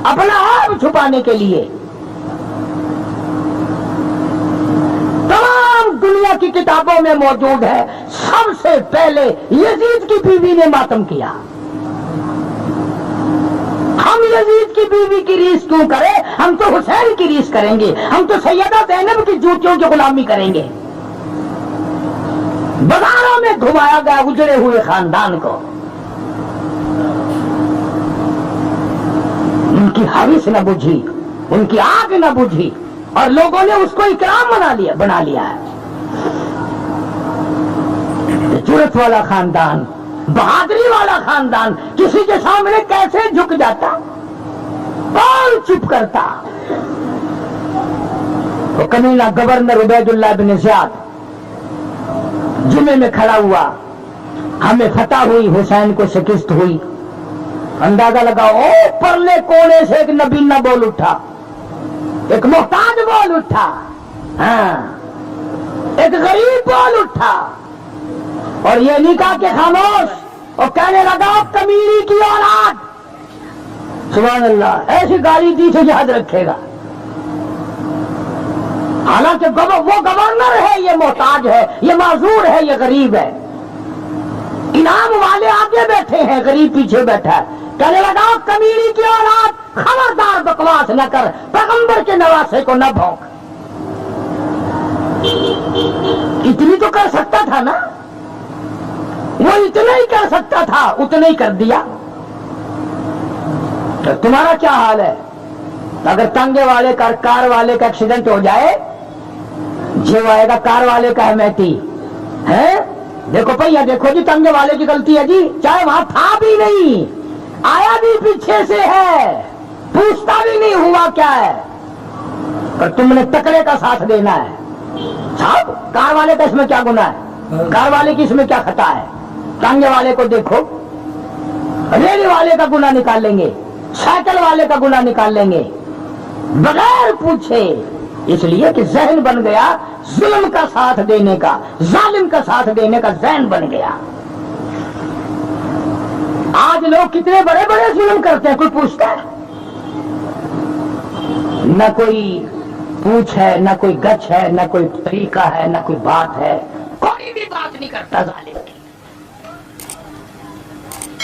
اپنا عیب چھپانے کے لیے۔ تمام دنیا کی کتابوں میں موجود ہے، سب سے پہلے یزید کی بیوی نے ماتم کیا۔ ہم یزید کی بیوی کی ریس کیوں کریں، ہم تو حسین کی ریس کریں گے، ہم تو سیدہ زینب کی جوتیوں کی غلامی کریں گے۔ بازاروں میں گھمایا گیا اجڑے ہوئے خاندان کو، ان کی حوث نہ بجھی، ان کی آگ نہ بجھی، اور لوگوں نے اس کو اکرام بنا لیا ہے۔ جرت والا خاندان، بہادری والا خاندان کسی کے سامنے کیسے جھک جاتا، کون چپ کرتا؟ تو کمینہ گورنر عبید اللہ بن زیاد جمعے میں کھڑا ہوا، ہمیں فتح ہوئی، حسین کو شکست ہوئی، اندازہ لگاؤ پرلے کونے سے ایک نبینہ بول اٹھا، ایک محتاج بول اٹھا، ہاں ایک غریب بول اٹھا، اور یہ نہیں کہا کہ خاموش، اور کہنے لگا کمیری کی اولاد، سبحان اللہ، ایسی گالی دی تو یاد رکھے گا۔ حالانکہ وہ گورنر ہے، یہ محتاج ہے، یہ معذور ہے، یہ غریب ہے، انعام والے آگے بیٹھے ہیں، غریب پیچھے بیٹھا ہے، کہنے لگا کمیری کی اولاد، خبردار بکواس نہ کر، پیغمبر کے نواسے کو نہ بھونک۔ اتنی تو کر سکتا تھا نا، وہ اتنا ہی کر سکتا تھا، اتنا ہی کر دیا۔ تو تمہارا کیا حال ہے؟ اگر تانگے والے کا، کار والے کا ایکسیڈنٹ ہو جائے، جو آئے گا کار والے کا احمیتی ہے، دیکھو پہیا دیکھو جی تانگے والے کی غلطی ہے جی، چاہے وہاں تھا بھی نہیں، آیا بھی پیچھے سے ہے، پوچھتا بھی نہیں ہوا کیا ہے، پر تم نے تکڑے کا ساتھ دینا ہے۔ صاحب کار والے کا اس میں کیا گناہ ہے؟ کار والے کی اس میں کیا خطا ہے؟ تانگے والے کو دیکھو، ریل والے کا گناہ نکال لیں گے، سائیکل والے کا گناہ نکال لیں گے بغیر پوچھے، اس لیے کہ ذہن بن گیا ظلم کا ساتھ دینے کا، ظالم کا ساتھ دینے کا ذہن بن گیا۔ آج لوگ کتنے بڑے بڑے ظلم کرتے ہیں، کوئی پوچھتا ہے؟ نہ کوئی پوچھ ہے، نہ کوئی گچ ہے، نہ کوئی طریقہ ہے، نہ کوئی بات ہے، کوئی بھی بات نہیں کرتا ظالم کی۔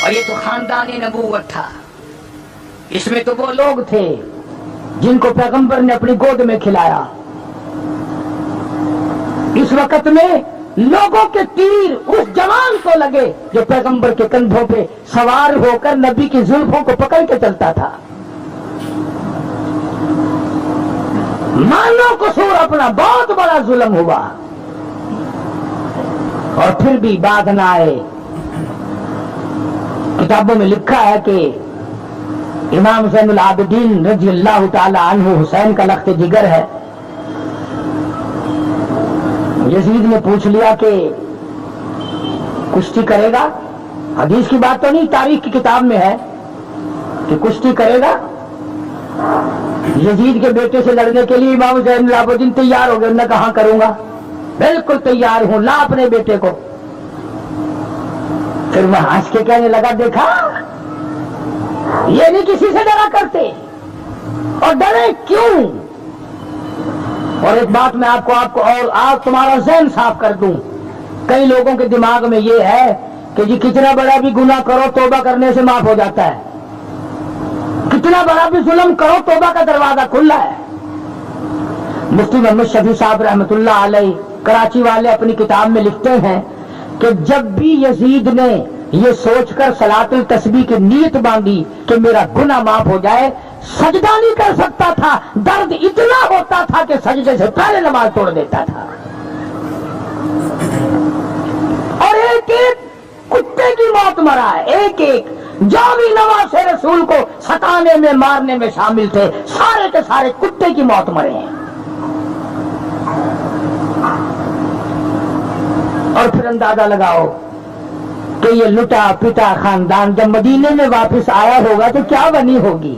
اور یہ تو خاندانی نبوت تھا، اس میں تو وہ لوگ تھے جن کو پیغمبر نے اپنی گود میں کھلایا۔ اس وقت میں لوگوں کے تیر اس جوان کو لگے جو پیغمبر کے کندھوں پہ سوار ہو کر نبی کی زلفوں کو پکڑ کے چلتا تھا۔ مانو قصور اپنا، بہت بڑا ظلم ہوا، اور پھر بھی بات نہ آئے۔ کتابوں میں لکھا ہے کہ امام زین العابدین رضی اللہ تعالی عنہ حسین کا لخت جگر ہے۔ یزید نے پوچھ لیا کہ کشتی کرے گا، حدیث کی بات تو نہیں، تاریخ کی کتاب میں ہے کہ کشتی کرے گا۔ یزید کے بیٹے سے لڑنے کے لیے امام زین العابدین تیار ہو گئے، انہوں نے کہا کروں گا، بالکل تیار ہوں، لا اپنے بیٹے کو۔ پھر وہ ہنس کے کہنے لگا دیکھا یہ نہیں کسی سے ڈرا کرتے، اور ڈرے کیوں؟ اور ایک بات میں آپ کو اور آپ تمہارا ذہن صاف کر دوں، کئی لوگوں کے دماغ میں یہ ہے کہ جی کتنا بڑا بھی گناہ کرو توبہ کرنے سے معاف ہو جاتا ہے، کتنا بڑا بھی ظلم کرو توبہ کا دروازہ کھلا ہے۔ مفتی محمد شفیع صاحب رحمۃ اللہ علیہ کراچی والے اپنی کتاب میں لکھتے ہیں کہ جب بھی یزید نے یہ سوچ کر صلاۃ التسبیح کی نیت باندھی کہ میرا گناہ معاف ہو جائے، سجدہ نہیں کر سکتا تھا، درد اتنا ہوتا تھا کہ سجدے سے پہلے نماز توڑ دیتا تھا۔ اور ایک ایک کتے کی موت مرا ہے، ایک ایک جو بھی نواز رسول کو ستانے میں مارنے میں شامل تھے، سارے کے سارے کتے کی موت مرے ہیں۔ اور پھر اندازہ لگاؤ کہ یہ لٹا پٹا خاندان جب مدینے میں واپس آیا ہوگا تو کیا بنی ہوگی؟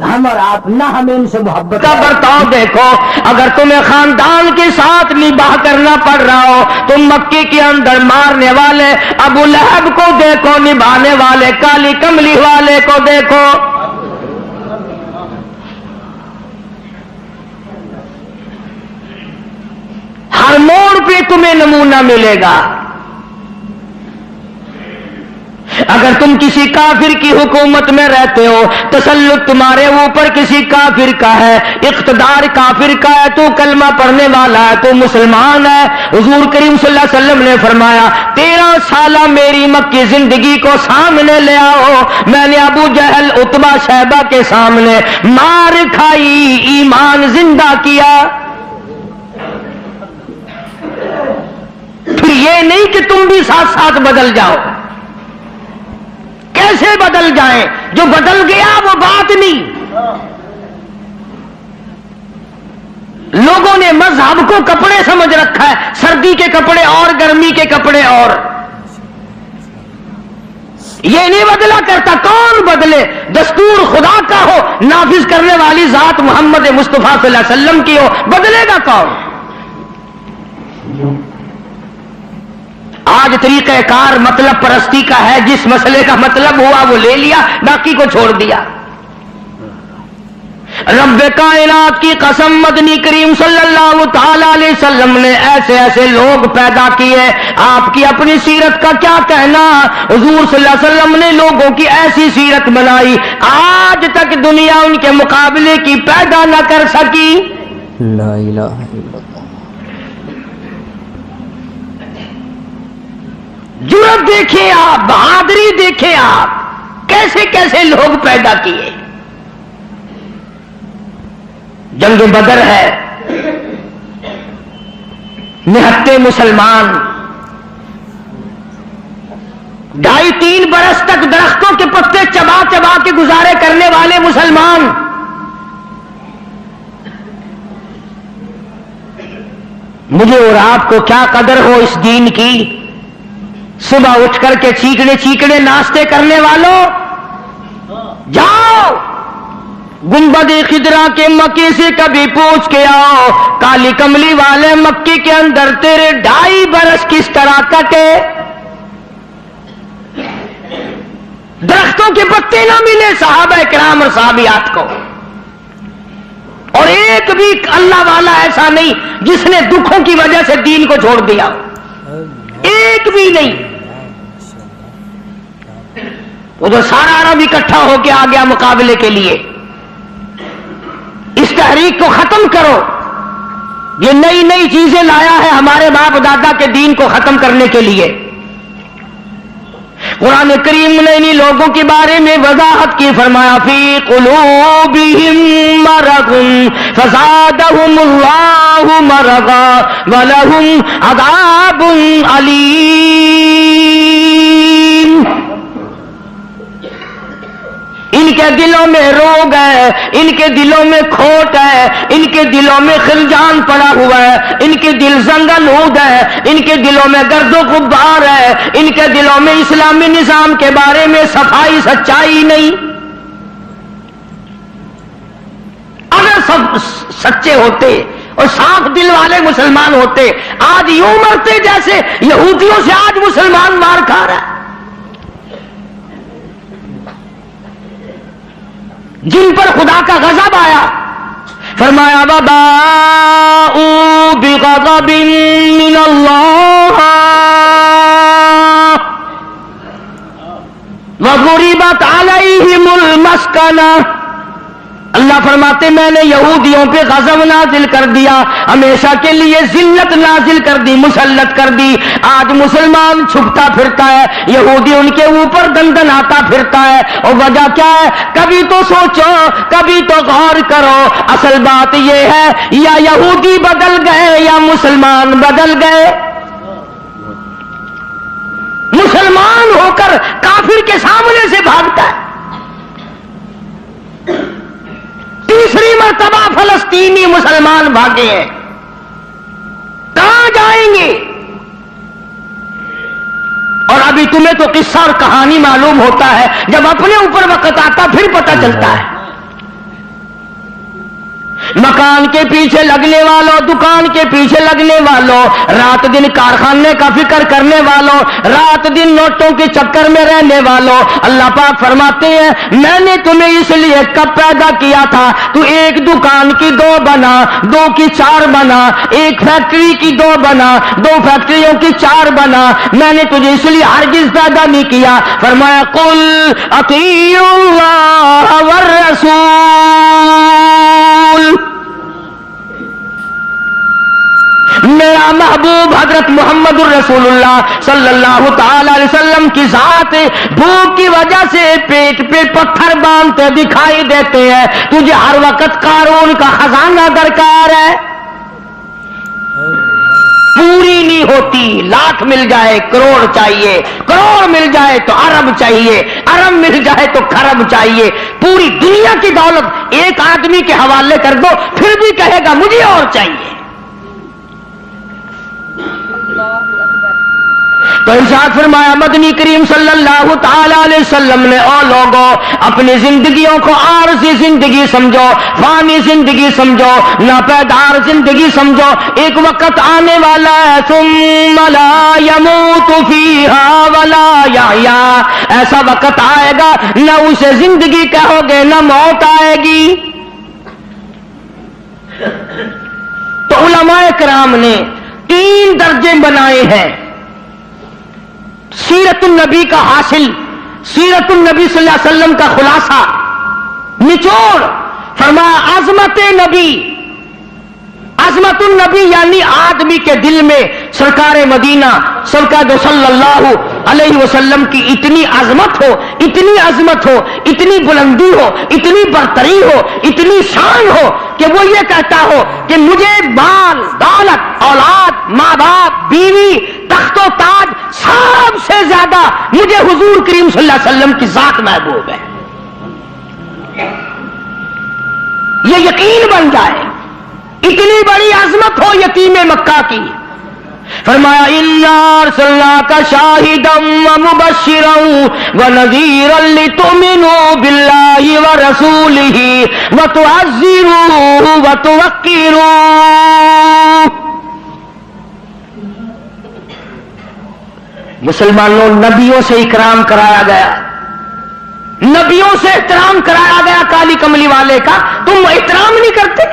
ہم اور آپ نہ ہمیں ان سے محبت کا برتاؤ دیکھو۔ اگر تمہیں خاندان کے ساتھ نباہ کرنا پڑ رہا ہو، تم مکے کے اندر مارنے والے ابو لہب کو دیکھو، نبھانے والے کالی کملی والے کو دیکھو۔ ہر موڑ پہ تمہیں نمونہ ملے گا۔ اگر تم کسی کافر کی حکومت میں رہتے ہو، تسلط تمہارے اوپر کسی کافر کا ہے، اقتدار کافر کا ہے، تو کلمہ پڑھنے والا ہے، تو مسلمان ہے۔ حضور کریم صلی اللہ علیہ وسلم نے فرمایا 13 سالہ میری مکی زندگی کو سامنے لے آؤ، میں نے ابو جہل عتبہ شیبہ کے سامنے مار کھائی، ایمان زندہ کیا۔ پھر یہ نہیں کہ تم بھی ساتھ ساتھ بدل جاؤ. کیسے بدل جائیں؟ جو بدل گیا وہ بات نہیں. لوگوں نے مذہب کو کپڑے سمجھ رکھا ہے، سردی کے کپڑے اور گرمی کے کپڑے اور. یہ نہیں بدلا کرتا. کون بدلے؟ دستور خدا کا ہو، نافذ کرنے والی ذات محمد مصطفیٰ صلی اللہ علیہ وسلم کی ہو، بدلے گا کون؟ آج طریقہ کار مطلب پرستی کا ہے. جس مسئلے کا مطلب ہوا وہ لے لیا، باقی کو چھوڑ دیا. رب کائنات کی قسم، مدنی کریم صلی اللہ تعالی علیہ وسلم نے ایسے ایسے لوگ پیدا کیے. آپ کی اپنی سیرت کا کیا کہنا؟ حضور صلی اللہ علیہ وسلم نے لوگوں کی ایسی سیرت بنائی آج تک دنیا ان کے مقابلے کی پیدا نہ کر سکی. لا الہ الا اللہ. جرأت دیکھیں آپ، بہادری دیکھیں آپ، کیسے کیسے لوگ پیدا کیے. جنگ بدر ہے، نہتے مسلمان 2.5-3 برس تک درختوں کے پتے چبا چبا کے گزارے کرنے والے مسلمان. مجھے اور آپ کو کیا قدر ہو اس دین کی. صبح اٹھ کر کے چیکڑے چیکڑے ناشتے کرنے والوں، جاؤ گنبد خضرا کے مکے سے کبھی پوچھ کے آؤ، کالی کملی والے مکے کے اندر تیرے 2.5 برس کس طرح کٹے. درختوں کے پتے نہ ملے صحابہ کرام اور صحابیات کو، اور ایک بھی اللہ والا ایسا نہیں جس نے دکھوں کی وجہ سے دین کو چھوڑ دیا. ایک بھی نہیں. وہ تو سارا عرب اکٹھا ہو کے آ گیا مقابلے کے لیے. اس تحریک کو ختم کرو. یہ نئی نئی چیزیں لایا ہے ہمارے باپ دادا کے دین کو ختم کرنے کے لیے. قرآن کریم نے انہی لوگوں کے بارے میں وضاحت کی، فرمایا فی قلوبہم مرض فزادہم اللہ مرضا ولہم عذاب علیم. ان کے دلوں میں روگ ہے، ان کے دلوں میں کھوٹ ہے، ان کے دلوں میں خلجان پڑا ہوا ہے، ان کے دل زنگنود ہے، ان کے دلوں میں گرد و غبار ہے، ان کے دلوں میں اسلامی نظام کے بارے میں صفائی سچائی نہیں. اگر سب سچے ہوتے اور صاف دل والے مسلمان ہوتے، آج یوں مرتے جیسے یہودیوں سے آج مسلمان مار کھا رہا ہے. جن پر خدا کا غضب آیا، فرمایا وَبَاءُوا بِغَضَبٍ مِّنَ اللَّهِ وَضُرِبَتْ عَلَيْهِمُ الْمَسْكَنَةُ. اللہ فرماتے میں نے یہودیوں پہ غضب نازل کر دیا، ہمیشہ کے لیے ذلت نازل کر دی، مسلط کر دی. آج مسلمان چھپتا پھرتا ہے، یہودی ان کے اوپر دندناتا پھرتا ہے. اور وجہ کیا ہے؟ کبھی تو سوچو، کبھی تو غور کرو. اصل بات یہ ہے یا یہودی بدل گئے یا مسلمان بدل گئے. مسلمان ہو کر کافر کے سامنے سے بھاگتا ہے. تیسری مرتبہ فلسطینی مسلمان بھاگے ہیں، کہاں جائیں گے؟ اور ابھی تمہیں تو قصہ اور کہانی معلوم ہوتا ہے، جب اپنے اوپر وقت آتا پھر پتہ چلتا ہے. مکان کے پیچھے لگنے والوں، دکان کے پیچھے لگنے والوں، رات دن کارخانے کا فکر کرنے والوں، رات دن نوٹوں کے چکر میں رہنے والوں، اللہ پاک فرماتے ہیں میں نے تمہیں اس لیے کب پیدا کیا تھا، تو ایک دکان کی 2 بنا، 2 کی 4 بنا، ایک فیکٹری کی 2 بنا، 2 فیکٹریوں کی 4 بنا. میں نے تجھے اس لیے ہرگز پیدا نہیں کیا. فرمایا قل اطیعوا اللہ والرسول. میرا محبوب حضرت محمد الرسول اللہ صلی اللہ تعالی علیہ وسلم کی ذات بھوک کی وجہ سے پیٹ پہ پتھر باندھتے دکھائی دیتے ہیں. تجھے ہر وقت قارون کا خزانہ درکار ہے. پوری نہیں ہوتی. لاکھ مل جائے کروڑ چاہیے, کروڑ مل جائے تو ارب چاہیے, ارب مل جائے تو کھرب چاہیے. پوری دنیا کی دولت ایک آدمی کے حوالے کر دو پھر بھی کہے گا مجھے اور چاہیے. تو ارشاد فرمایا مدنی کریم صلی اللہ تعالی علیہ وسلم نے, او لوگوں اپنی زندگیوں کو عارضی زندگی سمجھو, فانی زندگی سمجھو, ناپیدار زندگی سمجھو. ایک وقت آنے والا ہے ثم لا يموت فيها ولا يحيا, ایسا وقت آئے گا نہ اسے زندگی کہو گے نہ موت آئے گی. تو علماء کرام نے 3 درجے بنائے ہیں سیرت النبی کا حاصل, سیرت النبی صلی اللہ علیہ وسلم کا خلاصہ, نچوڑ. فرمایا عظمت نبی, عظمت النبی یعنی آدمی کے دل میں سرکار مدینہ سرکار صلی اللہ علیہ وسلم کی اتنی عظمت ہو, اتنی عظمت ہو, اتنی بلندی ہو, اتنی برتری ہو, اتنی شان ہو کہ وہ یہ کہتا ہو کہ مجھے مال دولت اولاد ماں باپ بیوی تخت و تاج سب سے زیادہ مجھے حضور کریم صلی اللہ علیہ وسلم کی ذات محبوب ہے. یہ یقین بن جائے, اتنی بڑی عظمت ہو یتیم مکہ کی. فرمایا اِنَّا أَرْسَلْنَاكَ شَاهِدًا وَمُبَشِّرًا وَنَذِيرًا لِتُؤْمِنُوا بِاللَّهِ وَرَسُولِهِ وَتُعَزِّرُوهُ وَتُوَقِّرُوهُ. مسلمانوں نبیوں سے اکرام کرایا گیا, نبیوں سے احترام کرایا گیا کالی کملی والے کا. تم احترام نہیں کرتے.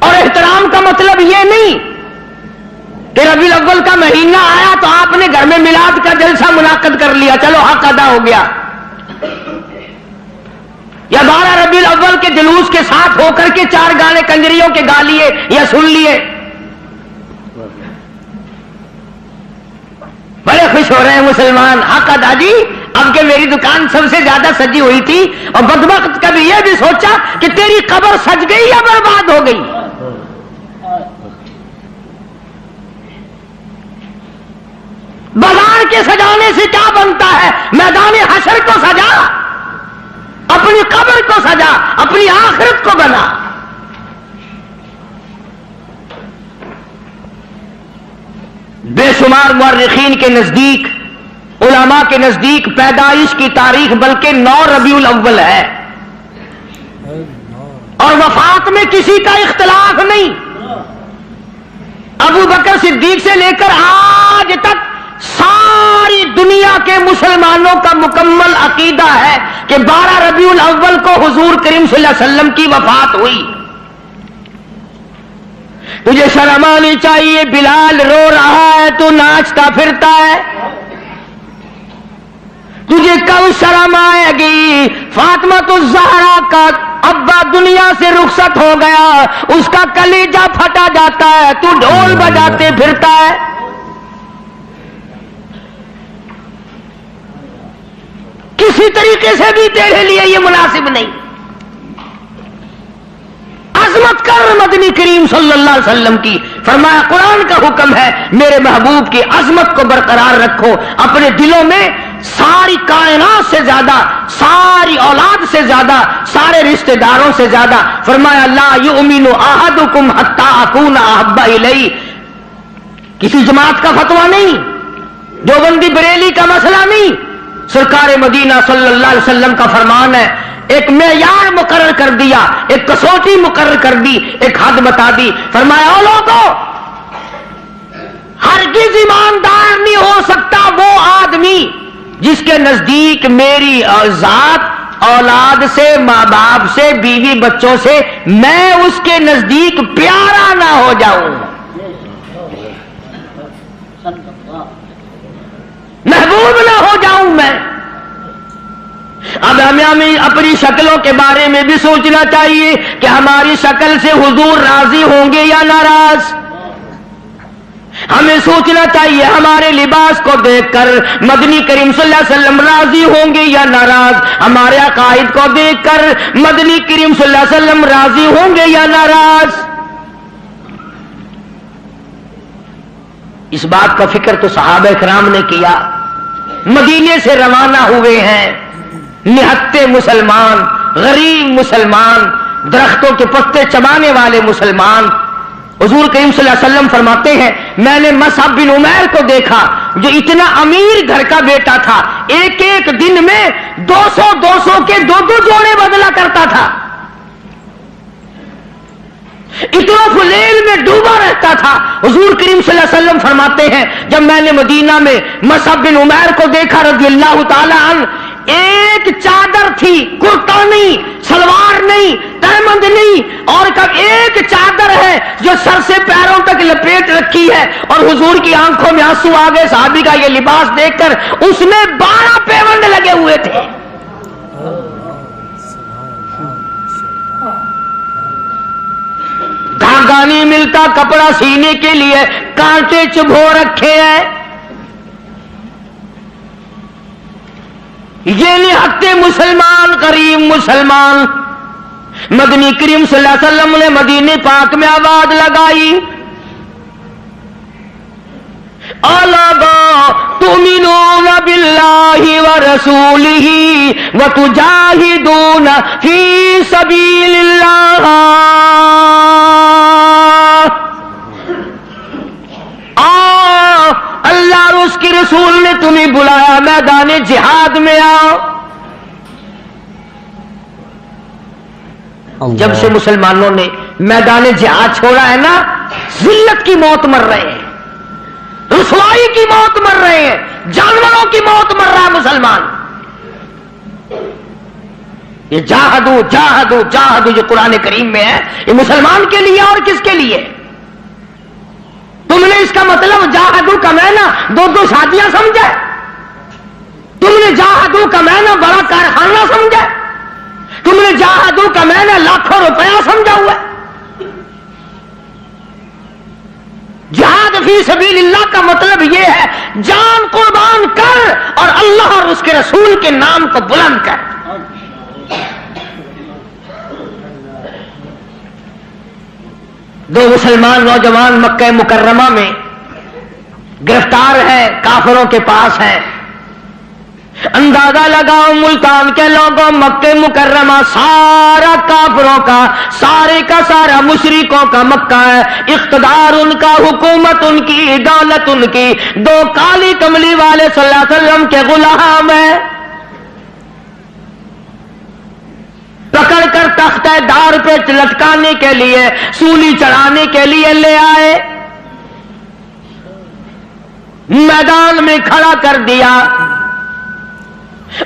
اور احترام کا مطلب یہ نہیں کہ ربیع الاول کا مہینہ آیا تو آپ نے گھر میں میلاد کا جلسہ منعقد کر لیا, چلو حق ادا ہو گیا. یا 12 ربیع الاول کے جلوس کے ساتھ ہو کر کے 4 گانے کنجریوں کے گا لیے یا سن لیے, بڑے خوش ہو رہے ہیں مسلمان. حق ادا جی, اب کہ میری دکان سب سے زیادہ سجی ہوئی تھی اور بدبخت کبھی یہ بھی سوچا کہ تیری قبر سج گئی یا برباد ہو گئی. بازار کے سجانے سے کیا بنتا ہے, میدان حشر کو سجا, اپنی قبر کو سجا, اپنی آخرت کو بنا. بے شمار مورخین کے نزدیک, علماء کے نزدیک پیدائش کی تاریخ بلکہ 9 ربیع الاول ہے, اور وفات میں کسی کا اختلاف نہیں. ابو بکر صدیق سے لے کر آج تک ساری دنیا کے مسلمانوں کا مکمل عقیدہ ہے کہ 12 ربیع الاول کو حضور کریم صلی اللہ علیہ وسلم کی وفات ہوئی. تجھے شرم آنی چاہیے, بلال رو رہا ہے تو ناچتا پھرتا ہے. تجھے کب شرم آئے گی, فاطمہ الزہرا کا ابا دنیا سے رخصت ہو گیا, اس کا کلیجہ پھٹا جاتا ہے, تو ڈھول بجاتے پھرتا ہے. کسی طریقے سے بھی تیرے لیے یہ مناسب نہیں. عظمت کر مدنی کریم صلی اللہ علیہ وسلم کی. فرمایا قرآن کا حکم ہے میرے محبوب کی عظمت کو برقرار رکھو اپنے دلوں میں. ساری کائنات سے زیادہ, ساری اولاد سے زیادہ, سارے رشتہ داروں سے زیادہ. فرمایا لا یؤمن احدکم حتی اکون احب الیہ. کسی جماعت کا فتویٰ نہیں, دیوبندی بریلی کا مسئلہ نہیں, سرکار مدینہ صلی اللہ علیہ وسلم کا فرمان ہے. ایک معیار مقرر کر دیا, ایک کسوٹی مقرر کر دی, ایک حد بتا دی. فرمایا او لوگوں, ہرگز ایماندار نہیں ہو سکتا وہ آدمی جس کے نزدیک میری ذات اولاد سے, ماں باپ سے, بیوی بچوں سے میں اس کے نزدیک پیارا نہ ہو جاؤں, محبوب نہ ہو جاؤں میں. اب ہمیں اپنی شکلوں کے بارے میں بھی سوچنا چاہیے کہ ہماری شکل سے حضور راضی ہوں گے یا ناراض. ہمیں سوچنا چاہیے ہمارے لباس کو دیکھ کر مدنی کریم صلی اللہ علیہ وسلم راضی ہوں گے یا ناراض. ہمارے عقائد کو دیکھ کر مدنی کریم صلی اللہ علیہ وسلم راضی ہوں گے یا ناراض. اس بات کا فکر تو صحابہ کرام نے کیا. مدینے سے روانہ ہوئے ہیں نہتے مسلمان، غریب مسلمان، درختوں کے پتے چبانے والے مسلمان. حضور کریم صلی اللہ علیہ وسلم فرماتے ہیں میں نے مصعب بن عمیر کو دیکھا جو اتنا امیر گھر کا بیٹا تھا، ایک ایک دن میں 200 کے 2 جوڑے بدلا کرتا تھا، اتنا فلیل میں ڈوبا رہتا تھا. حضور کریم صلی اللہ علیہ وسلم فرماتے ہیں جب میں نے مدینہ میں مصعب بن عمیر کو دیکھا رضی اللہ تعالی عنہ، ایک چادر تھی، کرتا نہیں، سلوار نہیں، تہمند نہیں، اور کب ایک چادر ہے جو سر سے پیروں تک لپیٹ رکھی ہے، اور حضور کی آنکھوں میں آنسو آ گئے صحابی کا یہ لباس دیکھ کر. اس میں 12 پیوند لگے ہوئے تھے. دھاگا نہیں ملتا کپڑا سینے کے لیے، کانٹے چبھو رکھے ہیں. یہ نہتے مسلمان، غریب مسلمان. مدنی کریم صلی اللہ علیہ وسلم نے مدینے پاک میں آواز لگائی تؤمنون باللہ ورسولہ وتجاہدون فی سبیل اللہ. اللہ اور اس کے رسول نے تمہیں بلایا میدان جہاد میں آؤ. جب سے مسلمانوں نے میدان جہاد چھوڑا ہے نا، ذلت کی موت مر رہے ہیں، رسوائی کی موت مر رہے ہیں، جانوروں کی موت مر رہا ہے مسلمان. یہ جاہدو جاہدو جاہدو جو قرآن کریم میں ہے، یہ مسلمان کے لیے اور کس کے لیے؟ تم نے اس کا مطلب جاہدو کا معنی 2 شادیاں سمجھا؟ تم نے جاہدو کا معنی بڑا کارخانہ سمجھا؟ تم نے جاہدو کا معنی لاکھوں روپیہ سمجھا ہوا ہے؟ جہاد فی سبیل اللہ کا مطلب یہ ہے جان قربان کر اور اللہ اور اس کے رسول کے نام کو بلند کر. دو مسلمان نوجوان مکہ مکرمہ میں گرفتار ہیں، کافروں کے پاس ہیں. اندازہ لگاؤ ملتان کے لوگوں، مکہ مکرمہ سارا کافروں کا، سارے کا سارا مشرکوں کا مکہ ہے. اقتدار ان کا، حکومت ان کی، دولت ان کی. 2 کالی کملی والے صلی اللہ علیہ وسلم کے غلام ہیں. پکڑ کر تختہ دار پہ لٹکانے کے لیے، سولی چڑھانے کے لیے لے آئے، میدان میں کھڑا کر دیا.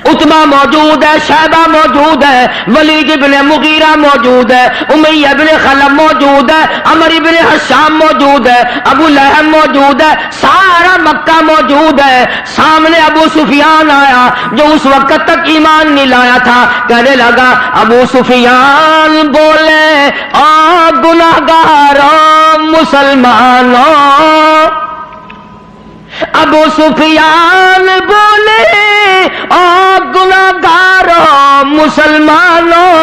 عتبہ موجود ہے، شیبہ موجود ہے، ولید ابن مغیرہ موجود ہے، امیہ ابن خلف موجود ہے، عمر ابن حشام موجود ہے، ابو لہب موجود ہے، سارا مکہ موجود ہے. سامنے ابو سفیان آیا جو اس وقت تک ایمان نہیں لایا تھا. کہنے لگا ابو سفیان بولے آ گناہگاروں مسلمانوں. ابو سفیان بولے اور گناہگاروں مسلمانوں،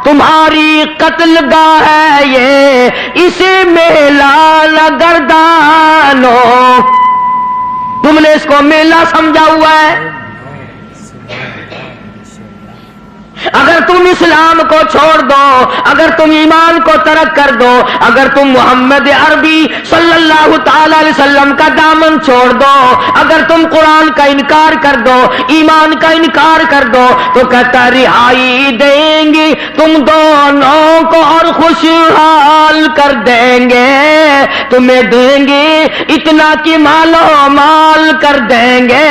تمہاری قتل گاہ ہے یہ، اسے میلہ نہ گردانو. تم نے اس کو میلہ سمجھا ہوا ہے. اگر تم اسلام کو چھوڑ دو، اگر تم ایمان کو ترک کر دو، اگر تم محمد عربی صلی اللہ تعالی علیہ وسلم کا دامن چھوڑ دو، اگر تم قرآن کا انکار کر دو، ایمان کا انکار کر دو، تو کہتا رہائی دیں گے تم دونوں کو اور خوشحال کر دیں گے. تمہیں دیں گے اتنا کہ مالو مال کر دیں گے،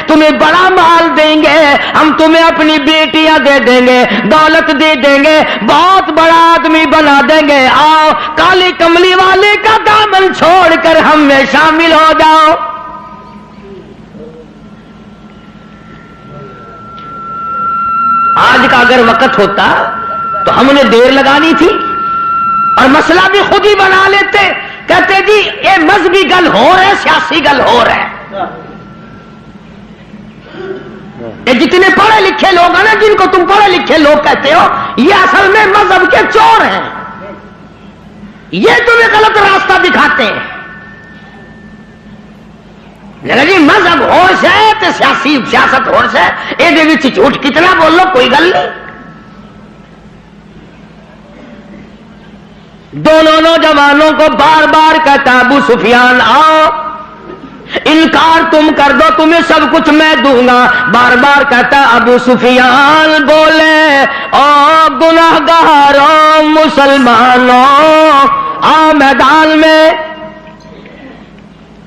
تمہیں بڑا مال دیں گے، ہم تمہیں اپنی بیٹیاں دے دیں گے، دولت دے دیں گے، بہت بڑا آدمی بنا دیں گے. آؤ کالی کملی والے کا دامن چھوڑ کر ہم میں شامل ہو جاؤ. آج کا اگر وقت ہوتا تو ہم نے دیر لگانی تھی اور مسئلہ بھی خود ہی بنا لیتے. کہتے جی یہ مذہبی گل ہو رہا ہے، سیاسی گل ہو رہا ہے. یہ جتنے پڑھے لکھے لوگ ہیں نا، جن کو تم پڑھے لکھے لوگ کہتے ہو، یہ اصل میں مذہب کے چور ہیں. یہ تمہیں غلط راستہ دکھاتے ہیں. لیکن جی مذہب ہوش ہے تو سیاست ہوش ہے، یہ جھوٹ کتنا بول لو کوئی گل نہیں۔ دونوں نوجوانوں کو بار بار کہتا ابو سفیان آؤ، انکار تم کر دو تمہیں سب کچھ میں دوں گا، بار بار کہتا ابو سفیان بولے او گناہگاروں مسلمانوں آؤ میدان میں،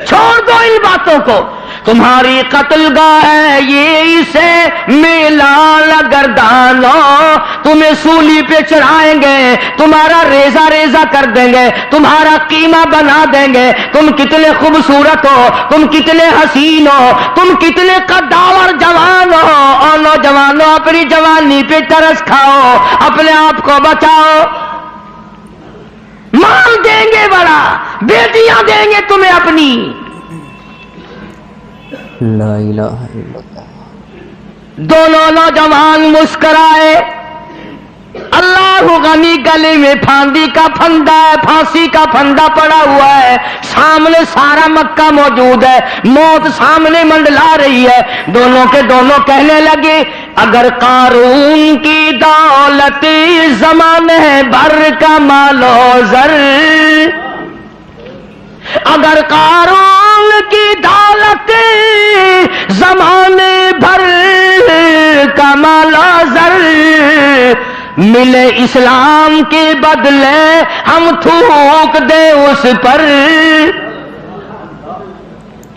چھوڑ دو ان باتوں کو، تمہاری قتل گاہ ہے یہ اسے میلان گردانوں، تمہیں سولی پہ چڑھائیں گے، تمہارا ریزہ ریزہ کر دیں گے، تمہارا قیمہ بنا دیں گے، تم کتنے خوبصورت ہو، تم کتنے حسین ہو، تم کتنے قداور جوان ہو، اور نوجوانوں اپنی جوانی پہ ترس کھاؤ، اپنے آپ کو بچاؤ، مال دیں گے بڑا، بیٹیاں دیں گے تمہیں اپنی۔ لا الہ الا اللہ۔ دونوں نوجوان مسکرائے، اللہ غنی گلے میں پھاندی کا پھندا ہے، پھانسی کا پھندا پڑا ہوا ہے، سامنے سارا مکہ موجود ہے، موت سامنے منڈلا رہی ہے، دونوں کے دونوں کہنے لگے اگر قارون کی دولت زمانے بھر کا مال و زر، اگر قارون کی دولت زمانے بھر کا مال و زر ملے اسلام کے بدلے ہم تھوک دیں اس پر،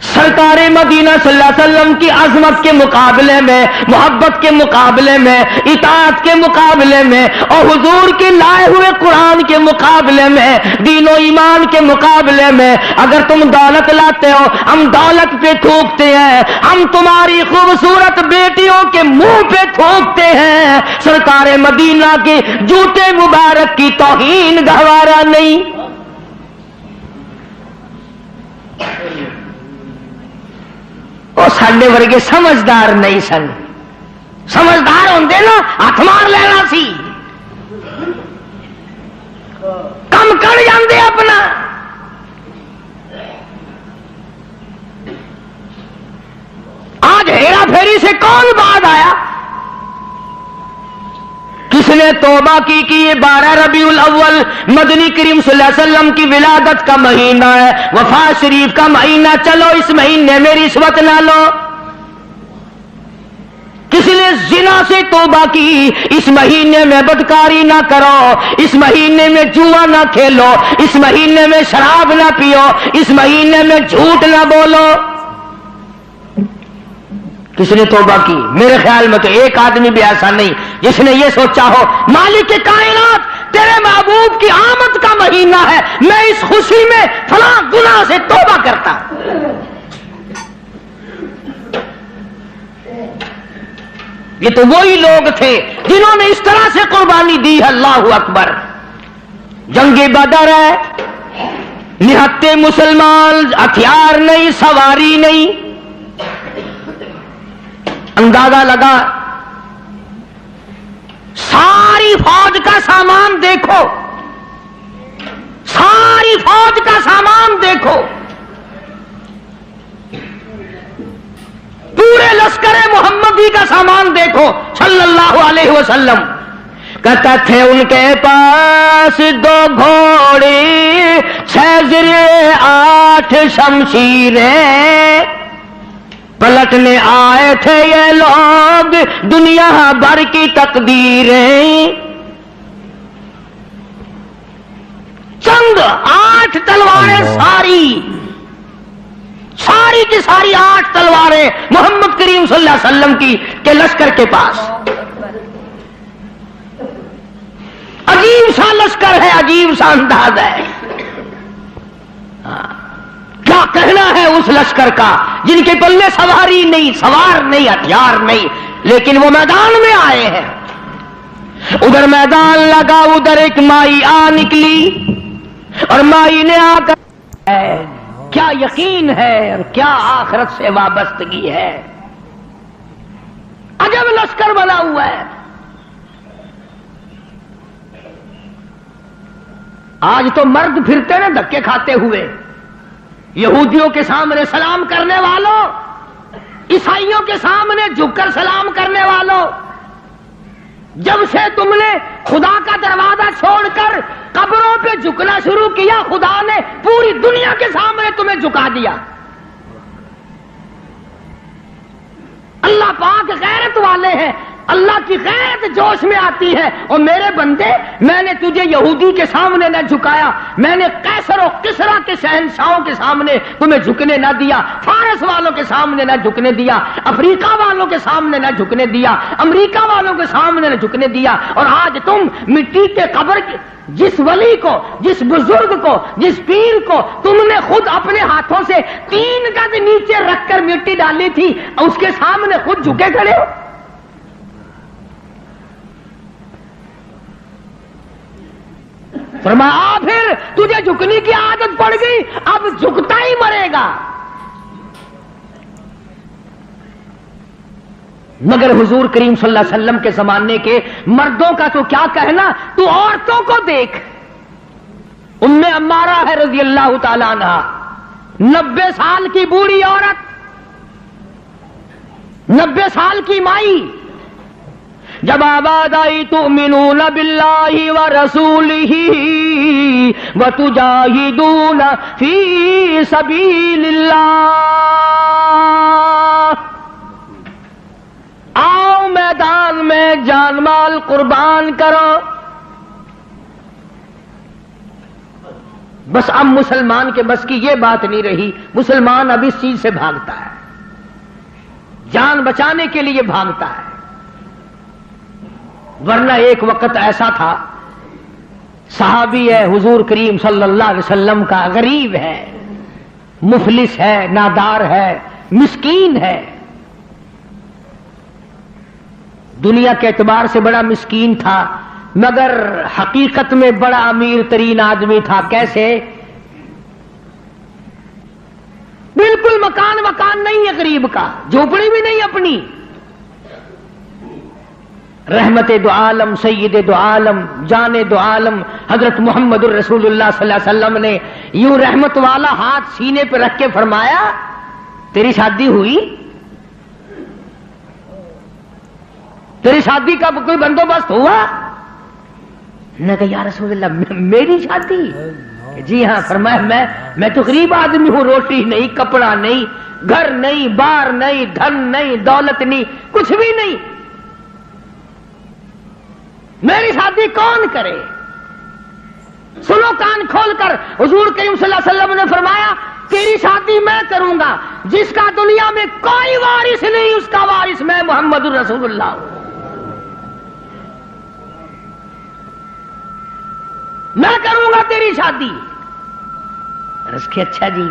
سرکار مدینہ صلی اللہ علیہ وسلم کی عظمت کے مقابلے میں، محبت کے مقابلے میں، اطاعت کے مقابلے میں، اور حضور کے لائے ہوئے قرآن کے مقابلے میں، دین و ایمان کے مقابلے میں اگر تم دولت لاتے ہو ہم دولت پہ تھوکتے ہیں، ہم تمہاری خوبصورت بیٹیوں کے منہ پہ تھوکتے ہیں، سرکار مدینہ کے جوتے مبارک کی توہین گوارا نہیں۔ ساڈے ورگے سمجھدار نہیں سن، سمجھدار ہوندے نا ہاتھ مار لینا سی، کم کر جاندے اپنا۔ آج ہیرا پھیری سے کون بعد آیا؟ کس نے توبہ کی کہ یہ 12 ربیع الاول مدنی کریم صلی اللہ علیہ وسلم کی ولادت کا مہینہ ہے، وفات شریف کا مہینہ، چلو اس مہینے میں رشوت نہ لو۔ کس نے زنا سے توبہ کی، اس مہینے میں بدکاری نہ کرو، اس مہینے میں جوا نہ کھیلو، اس مہینے میں شراب نہ پیو، اس مہینے میں جھوٹ نہ بولو۔ کس نے توبہ کی؟ میرے خیال میں تو ایک آدمی بھی ایسا نہیں جس نے یہ سوچا ہو مالک کائنات تیرے محبوب کی آمد کا مہینہ ہے، میں اس خوشی میں فلاں گناہ سے توبہ کرتا ہوں۔ یہ تو وہی لوگ تھے جنہوں نے اس طرح سے قربانی دی ہے۔ اللہ اکبر۔ جنگ بدر ہے، نہتے مسلمان، ہتھیار نہیں، سواری نہیں، اندازہ لگا ساری فوج کا سامان دیکھو، ساری فوج کا سامان دیکھو، پورے لشکر محمدی کا سامان دیکھو صلی اللہ علیہ وسلم۔ کہتا تھے ان کے پاس 2 گھوڑے، 6 زرے، 8 شمشیریں، پلٹنے آئے تھے یہ لوگ دنیا بھر کی تقدیریں، چند 8 تلواریں، ساری کی ساری 8 تلواریں محمد کریم صلی اللہ علیہ وسلم کی کے لشکر کے پاس۔ عجیب سا لشکر ہے، عجیب سا انداز ہے۔ کیا کہنا ہے اس لشکر کا جن کے پلے سواری نہیں، سوار نہیں، ہتھیار نہیں، لیکن وہ میدان میں آئے ہیں۔ ادھر میدان لگا، ادھر ایک مائی آ نکلی، اور مائی نے آ کر کیا یقین ہے اور کیا آخرت سے وابستگی ہے، عجب لشکر بنا ہوا ہے۔ آج تو مرد پھرتے نا دھکے کھاتے ہوئے، یہودیوں کے سامنے سلام کرنے والوں، عیسائیوں کے سامنے جھک کر سلام کرنے والوں، جب سے تم نے خدا کا دروازہ چھوڑ کر قبروں پہ جھکنا شروع کیا، خدا نے پوری دنیا کے سامنے تمہیں جھکا دیا۔ اللہ پاک غیرت والے ہیں، اللہ کی غیرت جوش میں آتی ہے، اور میرے بندے میں نے تجھے یہودی کے سامنے نہ جھکایا، میں نے قیصر و کسریٰ کے شہنشاہوں کے سامنے تمہیں جھکنے نہ دیا، فارس والوں کے سامنے نہ جھکنے دیا، افریقہ والوں کے سامنے نہ جھکنے دیا، امریکہ والوں کے سامنے نہ جھکنے دیا، اور آج تم مٹی کے قبر کی جس ولی کو، جس بزرگ کو، جس پیر کو تم نے خود اپنے ہاتھوں سے 3 گز نیچے رکھ کر مٹی ڈالی تھی، اس کے سامنے خود جھکے کھڑے ہو۔ فرمایا پھر تجھے جھکنے کی عادت پڑ گئی، اب جھکتا ہی مرے گا۔ مگر حضور کریم صلی اللہ علیہ وسلم کے زمانے کے مردوں کا تو کیا کہنا، تو عورتوں کو دیکھ، ام عمارہ ہے رضی اللہ تعالی عنہ، 90 سال کی بوڑھی عورت، 90 سال کی مائی، جب آواز آئی تؤمنون باللہ ورسولہ وتجاہدون فی سبیل اللہ، آؤ میدان میں جان مال قربان کرو۔ بس اب مسلمان کے بس کی یہ بات نہیں رہی، مسلمان اب اس چیز سے بھاگتا ہے، جان بچانے کے لیے بھاگتا ہے، ورنہ ایک وقت ایسا تھا، صحابی ہے حضور کریم صلی اللہ علیہ وسلم کا، غریب ہے، مفلس ہے، نادار ہے، مسکین ہے، دنیا کے اعتبار سے بڑا مسکین تھا، مگر حقیقت میں بڑا امیر ترین آدمی تھا۔ کیسے؟ بالکل مکان نہیں ہے غریب کا، جھوپڑی بھی نہیں اپنی، رحمت دو عالم، سید دو عالم، جان دو عالم حضرت محمد الرسول اللہ صلی اللہ علیہ وسلم نے یوں رحمت والا ہاتھ سینے پہ رکھ کے فرمایا، تیری شادی ہوئی؟ تیری شادی کا کوئی بندوبست ہوا؟ نے کہا یا رسول اللہ میری شادی؟ جی ہاں۔ فرمایا میں تو غریب آدمی ہوں، روٹی نہیں، کپڑا نہیں، گھر نہیں، بار نہیں، دھن نہیں، دولت نہیں، کچھ بھی نہیں، میری شادی کون کرے؟ سنو کان کھول کر، حضور کریم صلی اللہ علیہ وسلم نے فرمایا تیری شادی میں کروں گا، جس کا دنیا میں کوئی وارث نہیں، اس کا وارث میں محمد الرسول اللہ ہوں، میں کروں گا تیری شادی۔ عرض کی اچھا جی،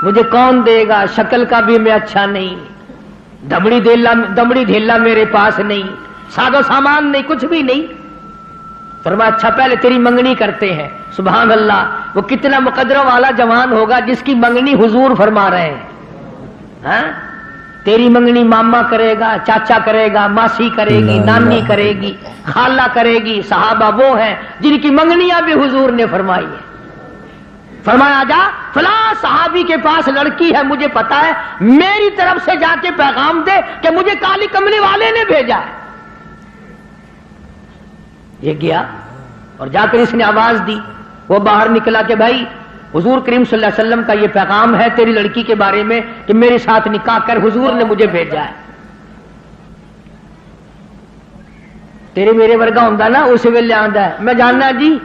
مجھے کون دے گا؟ شکل کا بھی میں اچھا نہیں، دمڑی دھیلا میرے پاس نہیں، سادو سامان نہیں، کچھ بھی نہیں۔ فرمایا اچھا پہلے تیری منگنی کرتے ہیں۔ سبحان اللہ، وہ کتنا مقدرہ والا جوان ہوگا جس کی منگنی حضور فرما رہے ہیں۔ ہاں؟ تیری منگنی ماما کرے گا، چاچا کرے گا، ماسی کرے گی، نانی کرے گی، خالہ کرے گی، صحابہ وہ ہیں جن کی منگنیاں بھی حضور نے فرمائی ہیں۔ فرمایا جا فلاں صحابی کے پاس لڑکی ہے، مجھے پتا ہے، میری طرف سے جا کے پیغام دے کہ مجھے کالی کملی والے نے بھیجا ہے۔ یہ گیا اور جا کر اس نے آواز دی، وہ باہر نکلا کہ بھائی حضور کریم صلی اللہ علیہ وسلم کا یہ پیغام ہے تیری لڑکی کے بارے میں کہ میرے ساتھ نکاح کر، حضور نے مجھے بھیجا ہے۔ تیرے میرے ورگا ہوندا نا اس ویلے آندا ہے، میں جاننا جی،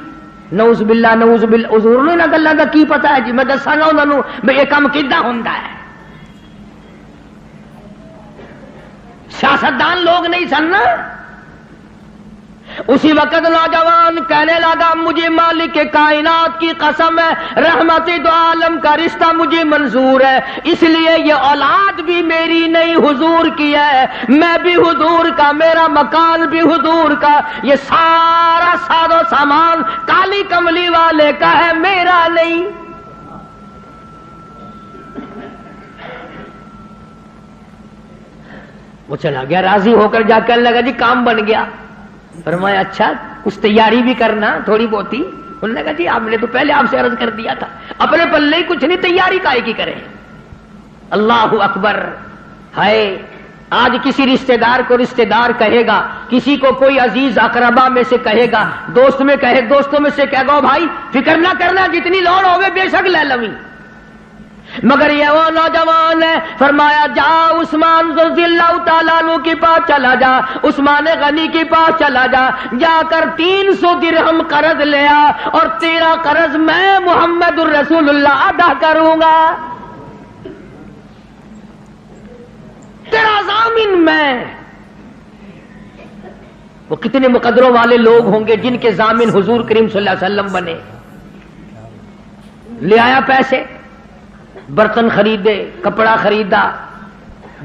نعوذ باللہ نعوذ باللہ، حضور نے انہاں گلاں دا کی پتہ ہے جی، میں دساں گا انہاں نوں بھئی یہ کام کیداں ہوندا ہے۔ سیاستدان لوگ نہیں سن نا۔ اسی وقت نوجوان کہنے لگا مجھے مالک کائنات کی قسم ہے، رحمت دو عالم کا رشتہ مجھے منظور ہے، اس لیے یہ اولاد بھی میری نہیں حضور کی ہے، میں بھی حضور کا، میرا مکان بھی حضور کا، یہ سارا ساز و سامان کالی کملی والے کا ہے، میرا نہیں۔ وہ چلا گیا راضی ہو کر، جا کر لگا جی کام بن گیا۔ فرمایا اچھا کچھ تیاری بھی کرنا تھوڑی بہتی، انہوں نے کہا جی آپ نے تو پہلے آپ سے عرض کر دیا تھا، اپنے پلے ہی کچھ نہیں، تیاری کائے کی کریں؟ اللہ اکبر. ہائے آج کسی رشتہ دار کو رشتہ دار کہے گا، کسی کو کوئی عزیز اقربا میں سے کہے گا، دوست میں کہے، دوستوں میں سے کہے گا بھائی فکر نہ کرنا، جتنی لوڑ ہوگی بے شک لے لویں. مگر یہ وہ نوجوان ہے، فرمایا جا عثمان رضی اللہ تعالیٰ عنہ کے پاس چلا جا، عثمان غنی کے پاس چلا جا، جا کر 300 درہم قرض لیا اور تیرا قرض میں محمد الرسول اللہ ادا کروں گا، تیرا ضامن میں. وہ کتنے مقدروں والے لوگ ہوں گے جن کے ضامن حضور کریم صلی اللہ علیہ وسلم بنے. لے آیا پیسے، برتن خریدے، کپڑا خریدا،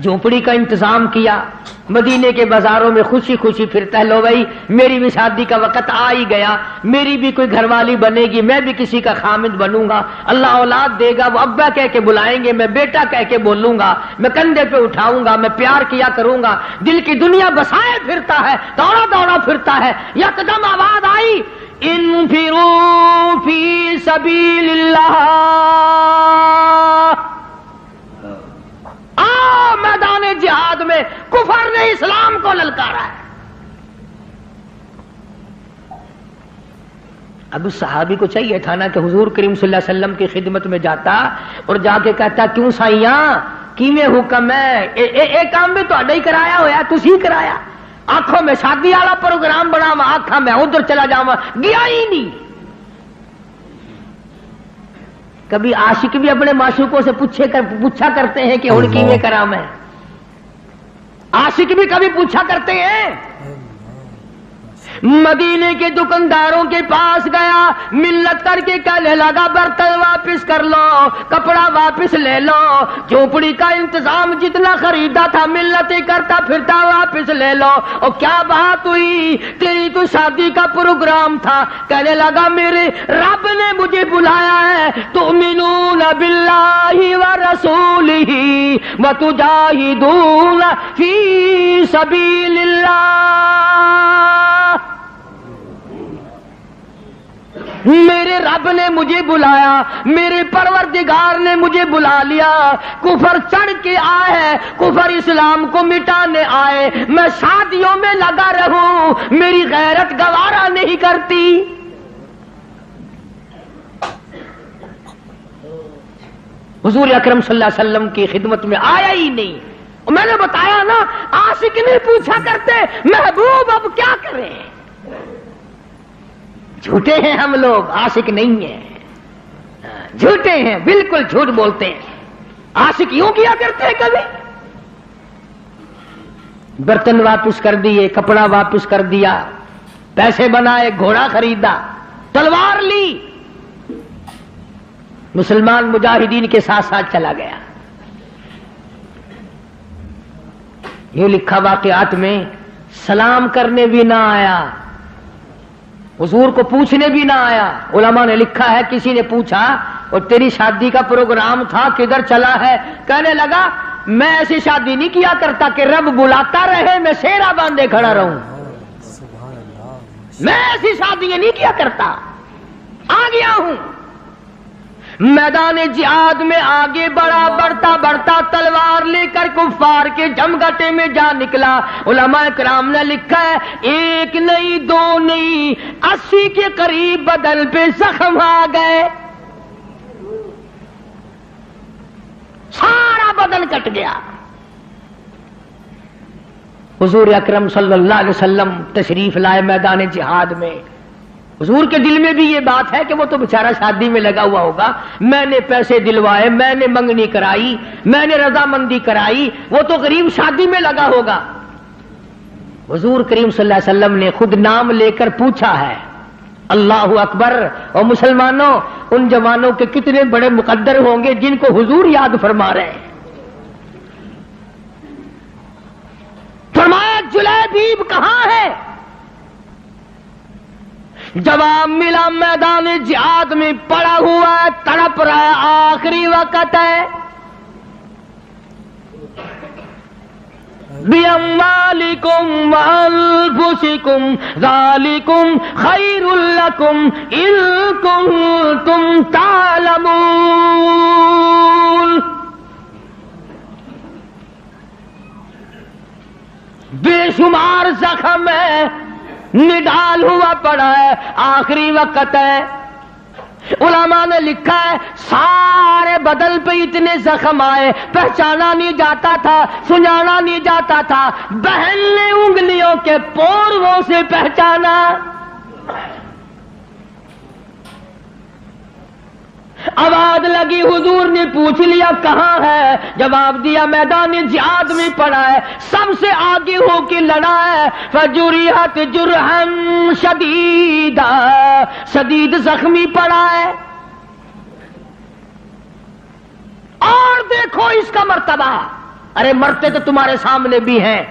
جھونپڑی کا انتظام کیا، مدینے کے بازاروں میں خوشی خوشی پھرتا ہے. لو بھائی میری بھی شادی کا وقت آ ہی گیا، میری بھی کوئی گھر والی بنے گی، میں بھی کسی کا خامد بنوں گا، اللہ اولاد دے گا، وہ ابا کہہ کے بلائیں گے، میں بیٹا کہہ کے بولوں گا، میں کندھے پہ اٹھاؤں گا، میں پیار کیا کروں گا. دل کی دنیا بسائے پھرتا ہے، دوڑا دوڑا پھرتا ہے. یکدم آواز آئی انفروا فی سبیل اللہ، میدان جہاد میں. کفر نے اسلام کو للکارا ہے. اب اس صحابی کو چاہیے تھا نا کہ حضور کریم صلی اللہ علیہ وسلم کی خدمت میں جاتا اور جا کے کہتا کیوں سائیاں کیویں حکم ہے، ایک کام بھی تو ہی کرایا ہوا، تسی کرایا. آنکھوں میں شادی والا پروگرام بنا، آنکھا میں ادھر چلا جاؤں، گیا ہی نہیں. کبھی عاشق بھی اپنے معشوقوں سے پوچھا کرتے ہیں کہ ہن کیویں کرا میں. عاشق بھی کبھی پوچھا کرتے ہیں. مدینے کے دکانداروں کے پاس گیا، ملت کر کے کہنے لگا برتن واپس کر لو، کپڑا واپس لے لو، جھونپڑی کا انتظام جتنا خریدا تھا ملت ہی کرتا پھرتا واپس لے لو. اور کیا بات ہوئی؟ تیری تو شادی کا پروگرام تھا. کہنے لگا میرے رب نے مجھے بلایا ہے، تؤمنون باللہ ورسولہ وتجاہدون فی سبیل اللہ. میرے رب نے مجھے بلایا، میرے پروردگار نے مجھے بلا لیا. کفر چڑھ کے آئے، کفر اسلام کو مٹانے آئے، میں شادیوں میں لگا رہوں، میری غیرت گوارا نہیں کرتی. حضور اکرم صلی اللہ علیہ وسلم کی خدمت میں آیا ہی نہیں. میں نے بتایا نا عاشق نہیں پوچھا کرتے محبوب اب کیا کریں. جھوٹے ہیں ہم لوگ، عاشق نہیں ہیں، جھوٹے ہیں، بالکل جھوٹ بولتے ہیں. عاشق یوں کیا کرتے ہیں کبھی. برتن واپس کر دیے، کپڑا واپس کر دیا، پیسے بنائے، گھوڑا خریدا، تلوار لی، مسلمان مجاہدین کے ساتھ ساتھ چلا گیا. یہ لکھا واقعات میں سلام کرنے بھی نہ آیا، حضور کو پوچھنے بھی نہ آیا. علماء نے لکھا ہے کسی نے پوچھا اور تیری شادی کا پروگرام تھا کدھر چلا ہے؟ کہنے لگا میں ایسی شادی نہیں کیا کرتا کہ رب بلاتا رہے میں سیرا باندھے کھڑا رہوں. میں ایسی شادیاں نہیں کیا کرتا. آ گیا ہوں میدان جہاد میں، آگے بڑھا، بڑھتا بڑھتا تلوار لے کر کفار کے جمگٹے میں جا نکلا. علماء کرام نے لکھا ہے 1 نہیں 2 نہیں 80 کے قریب بدن پہ زخم آ گئے، سارا بدن کٹ گیا. حضور اکرم صلی اللہ علیہ وسلم تشریف لائے میدان جہاد میں. حضور کے دل میں بھی یہ بات ہے کہ وہ تو بیچارہ شادی میں لگا ہوا ہوگا، میں نے پیسے دلوائے، میں نے منگنی کرائی، میں نے رضامندی کرائی، وہ تو غریب شادی میں لگا ہوگا. حضور کریم صلی اللہ علیہ وسلم نے خود نام لے کر پوچھا ہے. اللہ اکبر. اور مسلمانوں ان جوانوں کے کتنے بڑے مقدر ہوں گے جن کو حضور یاد فرما رہے ہیں. فرمایا جلیبیب کہاں ہے؟ جواب ملا میدان جہاد میں پڑا ہوا ہے، تڑپ رہا ہے، آخری وقت ہے. بِأَمْوَالِكُمْ وَأَنفُسِكُمْ ذَلِكُمْ خَيْرٌ لَكُمْ إِن كُنتُمْ تَعْلَمُونَ۔ بے شمار زخم ہے، نڈال ہوا پڑا ہے، آخری وقت ہے۔ علماء نے لکھا ہے سارے بدن پہ اتنے زخم آئے، پہچانا نہیں جاتا تھا، سنجانا نہیں جاتا تھا۔ بہن نے انگلیوں کے پوروں سے پہچانا۔ آواز لگی، حضور نے پوچھ لیا کہاں ہے؟ جواب دیا میدان جہاد میں پڑا ہے، سب سے آگے ہو کے لڑا ہے۔ فجرحت جرحا شدیدا، شدید زخمی پڑا ہے۔ اور دیکھو اس کا مرتبہ، ارے مرتے تو تمہارے سامنے بھی ہیں۔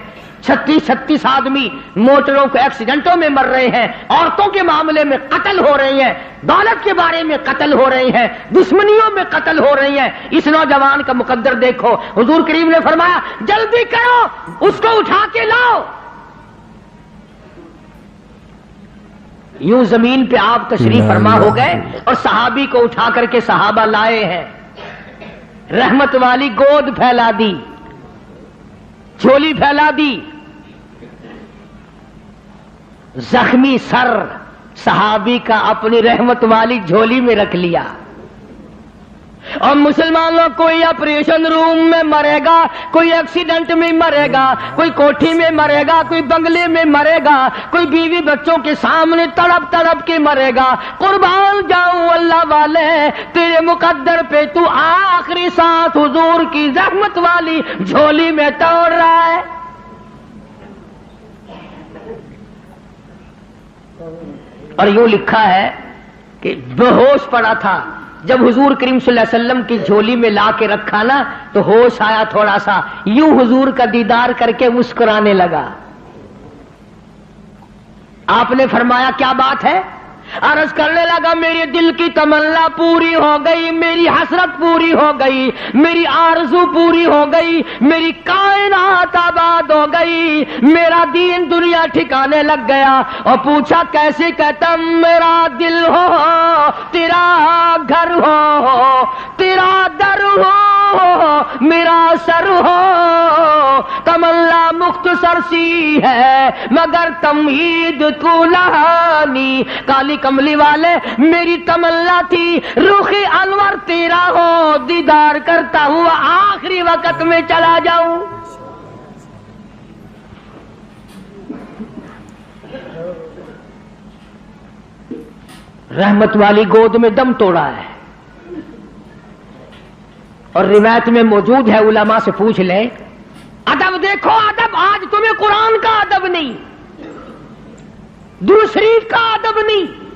36 آدمی موٹروں کے ایکسیڈنٹوں میں مر رہے ہیں، عورتوں کے معاملے میں قتل ہو رہے ہیں، دولت کے بارے میں قتل ہو رہے ہیں، دشمنیوں میں قتل ہو رہی ہیں۔ اس نوجوان کا مقدر دیکھو، حضور کریم نے فرمایا جلدی کرو، اس کو اٹھا کے لاؤ۔ یوں زمین پہ آپ تشریف فرما ہو گئے اور صحابی کو اٹھا کر کے صحابہ لائے ہیں۔ رحمت والی گود پھیلا دی، جھولی پھیلا دی، زخمی سر صحابی کا اپنی رحمت والی جھولی میں رکھ لیا۔ اور مسلمانوں کوئی آپریشن روم میں مرے گا، کوئی ایکسیڈنٹ میں مرے گا، کوئی کوٹھی میں مرے گا، کوئی بنگلے میں مرے گا، کوئی بیوی بچوں کے سامنے تڑپ تڑپ کے مرے گا۔ قربان جاؤں اللہ والے، تیرے مقدر پہ تو آخری سانس حضور کی رحمت والی جھولی میں توڑ رہا ہے۔ اور یوں لکھا ہے کہ بے ہوش پڑا تھا، جب حضور کریم صلی اللہ علیہ وسلم کی جھولی میں لا کے رکھا نا تو ہوش آیا تھوڑا سا، یوں حضور کا دیدار کر کے مسکرانے لگا۔ آپ نے فرمایا کیا بات ہے؟ عرض کرنے لگا میرے دل کی تمنا پوری ہو گئی، میری حسرت پوری ہو گئی، میری آرزو پوری ہو گئی، میری کائنات آباد ہو گئی، میرا دین دنیا ٹھکانے لگ گیا۔ اور پوچھا کیسے؟ کہتا میرا دل ہو، تیرا گھر ہو، تیرا در ہو، میرا سر ہو۔ تمنا مختصر سی ہے مگر تمہید طولانی، کالی کملی والے میری تمنا تھی رخ انور تیرا ہو، دیدار کرتا ہوا آخری وقت میں چلا جاؤں۔ رحمت والی گود میں دم توڑا ہے۔ اور روایت میں موجود ہے، علماء سے پوچھ لیں، ادب دیکھو ادب، آج تمہیں قرآن کا ادب نہیں، درود شریف کا ادب نہیں،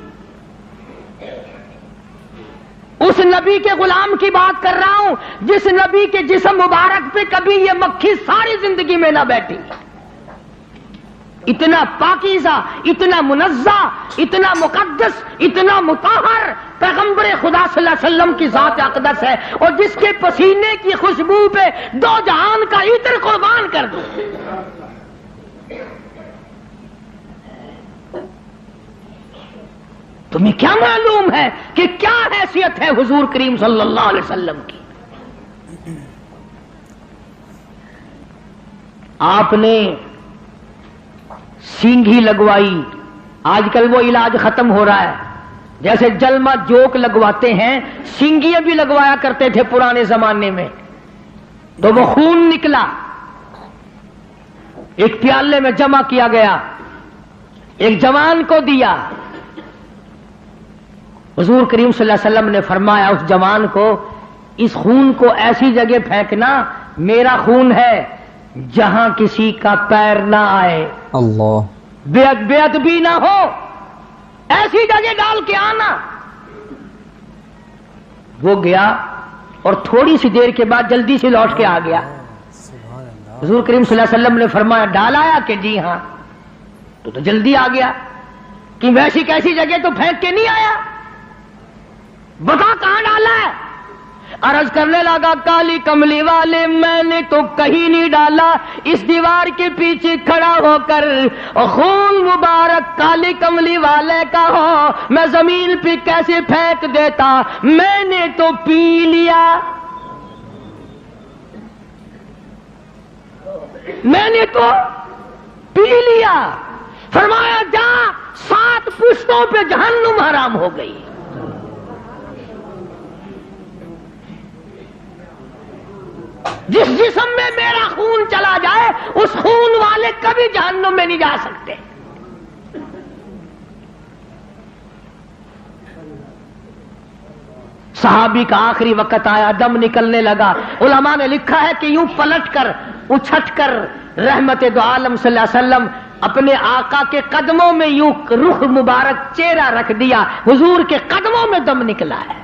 اس نبی کے غلام کی بات کر رہا ہوں جس نبی کے جسم مبارک پہ کبھی یہ مکھی ساری زندگی میں نہ بیٹھی۔ اتنا پاکیزہ، اتنا منزہ، اتنا مقدس، اتنا مطہر پیغمبر خدا صلی اللہ علیہ وسلم کی ذات اقدس ہے، اور جس کے پسینے کی خوشبو پہ دو جہان کا عطر قربان کر دو۔ تمہیں کیا معلوم ہے کہ کیا حیثیت ہے حضور کریم صلی اللہ علیہ وسلم کی؟ آپ نے سینگھی لگوائی، آج کل وہ علاج ختم ہو رہا ہے، جیسے جلما جوک لگواتے ہیں، سینگیاں بھی لگوایا کرتے تھے پرانے زمانے میں، تو وہ خون نکلا، ایک پیالے میں جمع کیا گیا، ایک جوان کو دیا۔ حضور کریم صلی اللہ علیہ وسلم نے فرمایا اس جوان کو اس خون کو ایسی جگہ پھینکنا، میرا خون ہے، جہاں کسی کا پیر نہ آئے، اللہ بے ادبی نہ ہو، ایسی جگہ ڈال کے آنا۔ وہ گیا اور تھوڑی سی دیر کے بعد جلدی سے لوٹ کے آ گیا۔ حضور کریم صلی اللہ علیہ وسلم نے فرمایا ڈال آیا؟ کہ جی ہاں۔ تو جلدی آ گیا کہ ویسی کیسی جگہ تو پھینک کے نہیں آیا، بتا کہاں ڈالا ہے؟ عرض کرنے لگا کالی کملی والے میں نے تو کہیں نہیں ڈالا، اس دیوار کے پیچھے کھڑا ہو کر خون مبارک کالی کملی والے کا ہو میں زمین پہ کیسے پھینک دیتا، میں نے تو پی لیا، میں نے تو پی لیا۔ فرمایا جا 7 پشتوں پہ جہنم حرام ہو گئی۔ جس جسم میں میرا خون چلا جائے اس خون والے کبھی جہنم میں نہیں جا سکتے۔ صحابی کا آخری وقت آیا، دم نکلنے لگا۔ علماء نے لکھا ہے کہ یوں پلٹ کر اچھٹ کر رحمت دو عالم صلی اللہ علیہ وسلم اپنے آقا کے قدموں میں یوں رخ مبارک چہرہ رکھ دیا، حضور کے قدموں میں دم نکلا ہے۔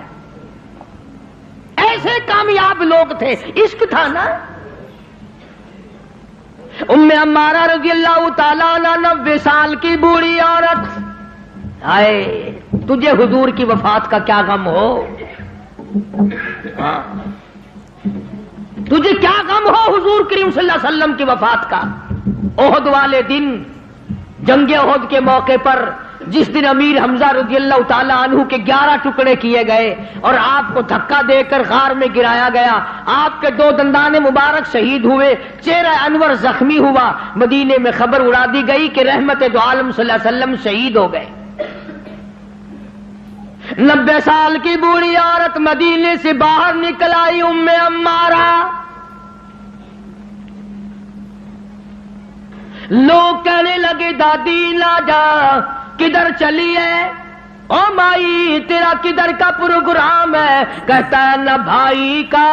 ایسے کامیاب لوگ تھے، عشق تھا نا۔ ام عمارہ رضی اللہ تعالیٰ عنہ 90 سال کی بوڑھی عورت، آئے تجھے حضور کی وفات کا کیا غم ہو؟ تجھے کیا غم ہو حضور کریم صلی اللہ علیہ وسلم کی وفات کا؟ احد والے دن، جنگ احد کے موقع پر جس دن امیر حمزہ رضی اللہ تعالیٰ عنہ کے 11 ٹکڑے کیے گئے اور آپ کو دھکا دے کر غار میں گرایا گیا، آپ کے 2 دندان مبارک شہید ہوئے، چہرہ انور زخمی ہوا، مدینے میں خبر اڑا دی گئی کہ رحمت دو عالم صلی اللہ علیہ وسلم شہید ہو گئے۔ 90 سال کی بوڑھی عورت مدینے سے باہر نکل آئی، ام عمارہ۔ لوگ کہنے لگے دادی نہ جا، کدھر چلی ہے؟ او مائی تیرا کدھر کا پروگرام ہے؟ کہتا ہے نہ بھائی کا،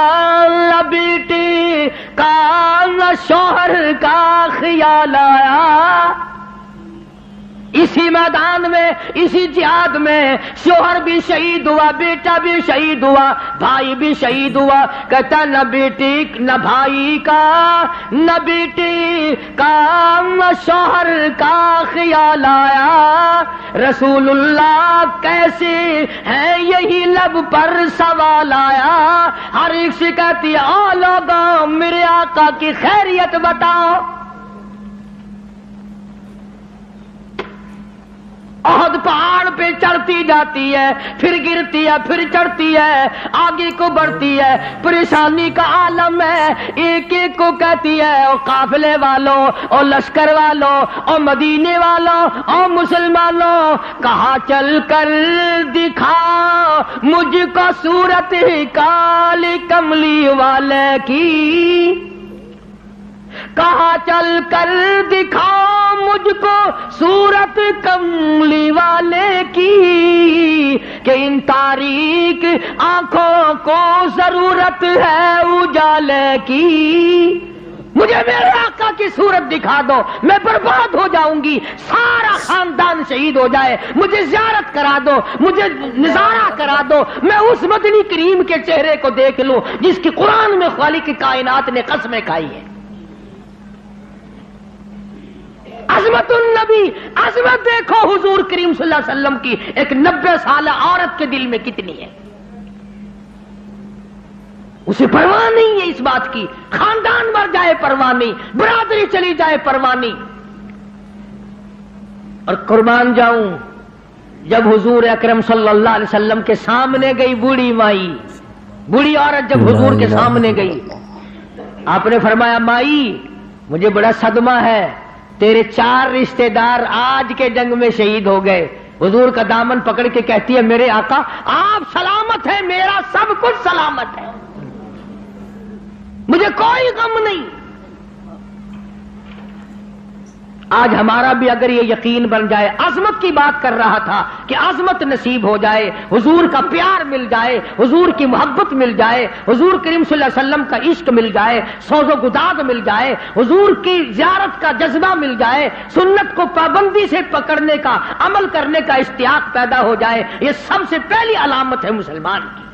نہ بیٹی کا، نہ شوہر کا خیال آیا۔ اسی میدان میں، اسی جہاد میں شوہر بھی شہید ہوا، بیٹا بھی شہید ہوا، بھائی بھی شہید ہوا۔ کہتا نہ بیٹی نہ بھائی کا، نہ بیٹی کا، نہ شوہر کا خیال آیا۔ رسول اللہ کیسے ہے یہی لب پر سوال آیا۔ ہر ایک سے کہتی ہے او لوگوں میرے آقا کی خیریت بتاؤ۔ احد پہاڑ پہ چڑھتی جاتی ہے، پھر گرتی ہے، پھر چڑھتی ہے، آگے کو بڑھتی ہے، پریشانی کا عالم ہے۔ ایک ایک کو کہتی ہے او قافلے والوں، او لشکر والوں، او مدینے والوں، او مسلمانوں، کہاں چل کر دکھا مجھ کو صورت کالی کملی والے کی، کہاں چل کر دکھاؤ مجھ کو صورت کملی والے کی، کہ ان تاریک آنکھوں کو ضرورت ہے اجالے کی۔ مجھے میرے آقا کی صورت دکھا دو، میں برباد ہو جاؤں گی، سارا خاندان شہید ہو جائے، مجھے زیارت کرا دو، مجھے نظارہ کرا دو، میں اس مدنی کریم کے چہرے کو دیکھ لوں جس کی قرآن میں خالق کائنات نے قسمیں کھائی ہیں۔ عظمت النبی، عظمت دیکھو حضور کریم صلی اللہ علیہ وسلم کی ایک 90 سالہ عورت کے دل میں کتنی ہے۔ اسے پرواہ نہیں ہے اس بات کی، خاندان مر جائے پرواہ نہیں، برادری چلی جائے پرواہ نہیں۔ اور قربان جاؤں جب حضور اکرم صلی اللہ علیہ وسلم کے سامنے گئی بوڑھی مائی، بوڑھی عورت جب حضور کے سامنے گئی، آپ نے فرمایا مائی مجھے بڑا صدمہ ہے، تیرے 4 رشتہ دار آج کے جنگ میں شہید ہو گئے۔ حضور کا دامن پکڑ کے کہتی ہے میرے آقا آپ سلامت ہیں، میرا سب کچھ سلامت ہے، مجھے کوئی غم نہیں۔ آج ہمارا بھی اگر یہ یقین بن جائے، عظمت کی بات کر رہا تھا کہ عظمت نصیب ہو جائے، حضور کا پیار مل جائے، حضور کی محبت مل جائے، حضور کریم صلی اللہ علیہ وسلم کا عشق مل جائے، سوز و گداز مل جائے، حضور کی زیارت کا جذبہ مل جائے، سنت کو پابندی سے پکڑنے کا، عمل کرنے کا اشتیاق پیدا ہو جائے، یہ سب سے پہلی علامت ہے مسلمان کی۔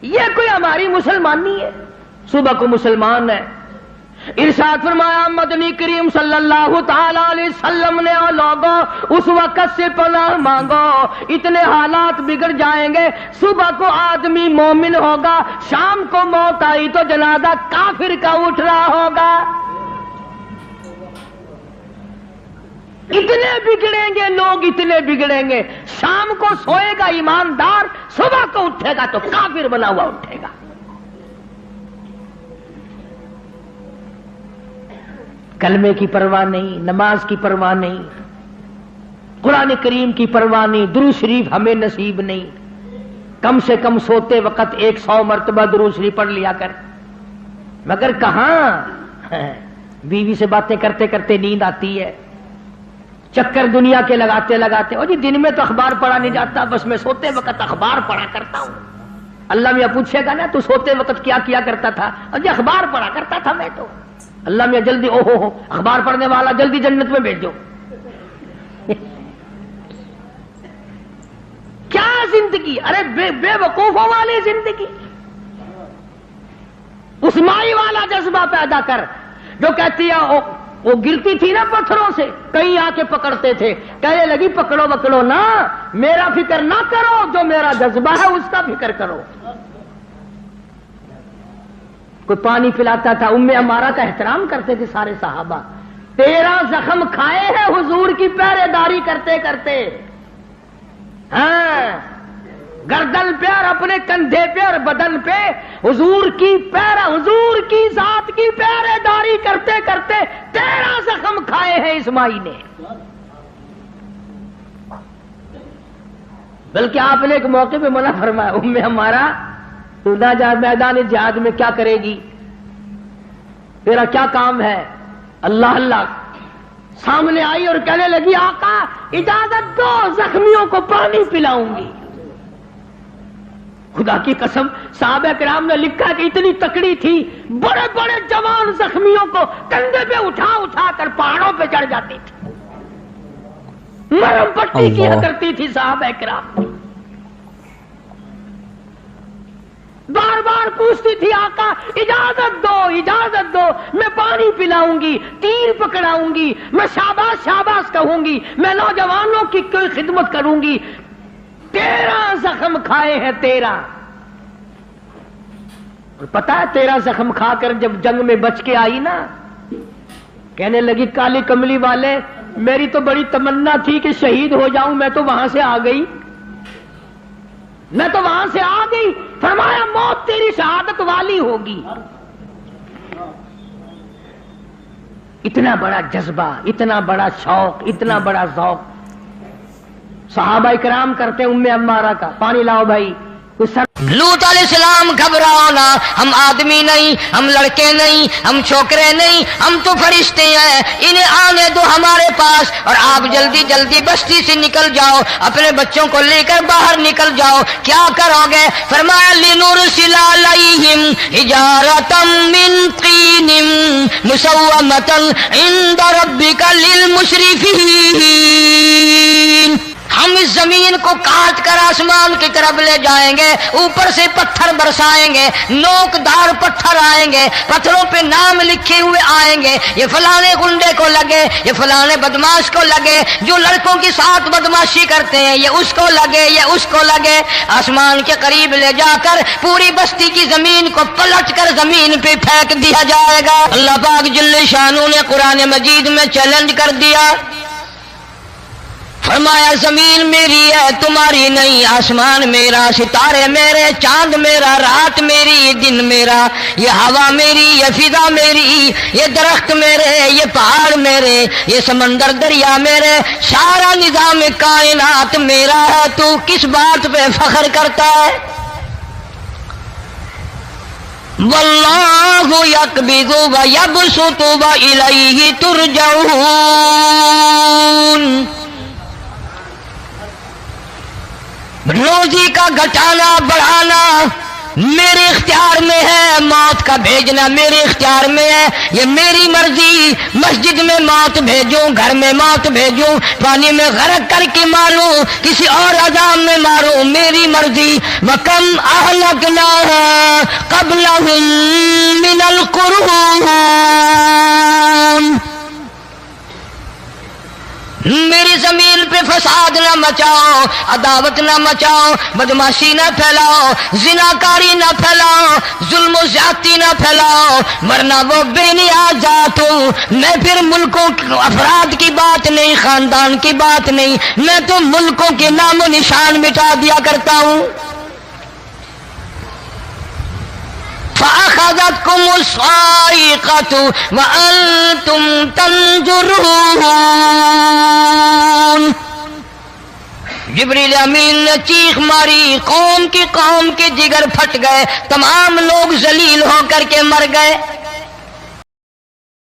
یہ کوئی ہماری مسلمانی ہے، صبح کو مسلمان ہے، ارشاد فرمایا مدنی کریم صلی اللہ تعالی علیہ وسلم نے او لوگوں اس وقت سے پناہ مانگو، اتنے حالات بگڑ جائیں گے، صبح کو آدمی مومن ہوگا، شام کو موت آئی تو جنازہ کافر کا اٹھ رہا ہوگا۔ اتنے بگڑیں گے لوگ، اتنے بگڑیں گے، شام کو سوئے گا ایماندار، صبح کو اٹھے گا تو کافر بنا ہوا اٹھے گا۔ کلمے کی پرواہ نہیں، نماز کی پرواہ نہیں، قرآن کریم کی پرواہ نہیں، درود شریف ہمیں نصیب نہیں۔ کم سے کم سوتے وقت 100 مرتبہ درود شریف پڑھ لیا کر، مگر کہاں بیوی سے باتیں کرتے کرتے نیند آتی ہے، چکر دنیا کے لگاتے لگاتے، اور جی دن میں تو اخبار پڑھا نہیں جاتا، بس میں سوتے وقت اخبار پڑھا کرتا ہوں۔ اللہ میاں پوچھے گا نا تو سوتے وقت کیا کیا کرتا تھا؟ اور جی اخبار پڑھا کرتا تھا میں تو۔ اللہ میاں جلدی او ہو اخبار پڑھنے والا جلدی جنت میں بھیج دو۔ کیا زندگی، ارے بے وقوفوں والی زندگی۔ اس مائی والا جذبہ پیدا کر جو کہتی ہے وہ گرتی تھی نا پتھروں سے، کہیں آ کے پکڑتے تھے، کہنے لگی پکڑو پکڑو نا، میرا فکر نہ کرو، جو میرا جذبہ ہے اس کا فکر کرو۔ کوئی پانی پلاتا تھا، ام عمارہ کا احترام کرتے تھے سارے صحابہ۔ 13 زخم کھائے ہیں حضور کی پہرے داری کرتے کرتے، ہاں گردن پہ اور اپنے کندھے پہ اور بدن پہ حضور کی حضور کی ذات کی پہرے داری کرتے کرتے 13 زخم کھائے ہیں اس مائی نے۔ بلکہ آپ نے ایک موقع پہ منع فرمایا، ام ہمارا تو نہ جا میدان جہاد میں کیا کرے گی، تیرا کیا کام ہے؟ اللہ اللہ سامنے آئی اور کہنے لگی آقا اجازت دو، زخمیوں کو پانی پلاؤں گی۔ خدا کی قسم صحابہ کرام نے لکھا کہ اتنی تکڑی تھی، بڑے بڑے جوان زخمیوں کو کندھے پہ اٹھا اٹھا کر پہاڑوں پہ چڑھ جاتی تھی، مرہم پٹی کیا کرتی تھی صحابہ کرام۔ بار بار پوچھتی تھی آقا اجازت دو، میں پانی پلاؤں گی، تیر پکڑاؤں گی، میں شاباش شاباش کہوں گی، میں نوجوانوں کی کوئی خدمت کروں گی۔ 13 زخم کھائے ہیں 13۔ اور پتا ہے 13 زخم کھا کر جب جنگ میں بچ کے آئی نا، کہنے لگی کالی کملی والے میری تو بڑی تمنا تھی کہ شہید ہو جاؤں، میں تو وہاں سے آ گئی، فرمایا موت تیری شہادت والی ہوگی۔ اتنا بڑا جذبہ، اتنا بڑا شوق، اتنا بڑا ذوق صحابہ کرام کرتے ام عمارہ کا۔ پانی لاؤ بھائی۔ لوط علیہ السلام گھبراؤ نہ، ہم آدمی نہیں، ہم لڑکے نہیں، ہم چھوکرے نہیں، ہم تو فرشتے ہیں، انہیں آنے دو ہمارے پاس، اور آپ جلدی جلدی بستی سے نکل جاؤ، اپنے بچوں کو لے کر باہر نکل جاؤ۔ کیا کرو گے؟ فرمایا لنرسل علیہم حجارۃ من طین مسومۃ عند ربک للمسرفین۔ ہم اس زمین کو کاٹ کر آسمان کی طرف لے جائیں گے، اوپر سے پتھر برسائیں گے، نوکدار پتھر آئیں گے، پتھروں پہ نام لکھے ہوئے آئیں گے، یہ فلانے گنڈے کو لگے، یہ فلانے بدماش کو لگے، جو لڑکوں کے ساتھ بدماشی کرتے ہیں یہ اس کو لگے، یہ اس کو لگے۔ آسمان کے قریب لے جا کر پوری بستی کی زمین کو پلٹ کر زمین پہ پھینک دیا جائے گا۔ اللہ پاک جل شانہ نے قرآن مجید میں چیلنج کر دیا، فرمایا زمین میری ہے تمہاری نہیں، آسمان میرا، ستارے میرے، چاند میرا، رات میری، دن میرا، یہ ہوا میری، یہ فضا میری، یہ درخت میرے، یہ پہاڑ میرے، یہ سمندر دریا میرے، سارا نظام کائنات میرا ہے، تو کس بات پہ فخر کرتا ہے؟ واللہ یقبض ویبسط والیہ ترجعون۔ روزی کا گھٹانا بڑھانا میرے اختیار میں ہے موت کا بھیجنا، میرے اختیار میں ہے، یہ میری مرضی، مسجد میں موت بھیجوں، گھر میں موت بھیجوں، پانی میں غرق کر کے ماروں، کسی اور عذاب میں ماروں، میری مرضی۔ وَكَمْ أَهْلَكْنَا قَبْلَهُمْ مِنَ الْقُرُونِ، میری زمین پہ فساد نہ مچاؤ، عداوت نہ مچاؤ، بدماشی نہ پھیلاؤ، زناکاری نہ پھیلاؤ، ظلم و زیادتی نہ پھیلاؤ، ورنہ وہ بے نیاز ذات ہوں۔ میں پھر ملکوں افراد کی بات نہیں، خاندان کی بات نہیں، میں تو ملکوں کے نام و نشان مٹا دیا کرتا ہوں۔ فَأَخَذَتْكُمُ الصَّاعِقَةُ وَأَنْتُمْ تَنْظُرُونَ، جبریل امین نے چیخ ماری، قوم کے جگر پھٹ گئے، تمام لوگ ذلیل ہو کر کے مر گئے۔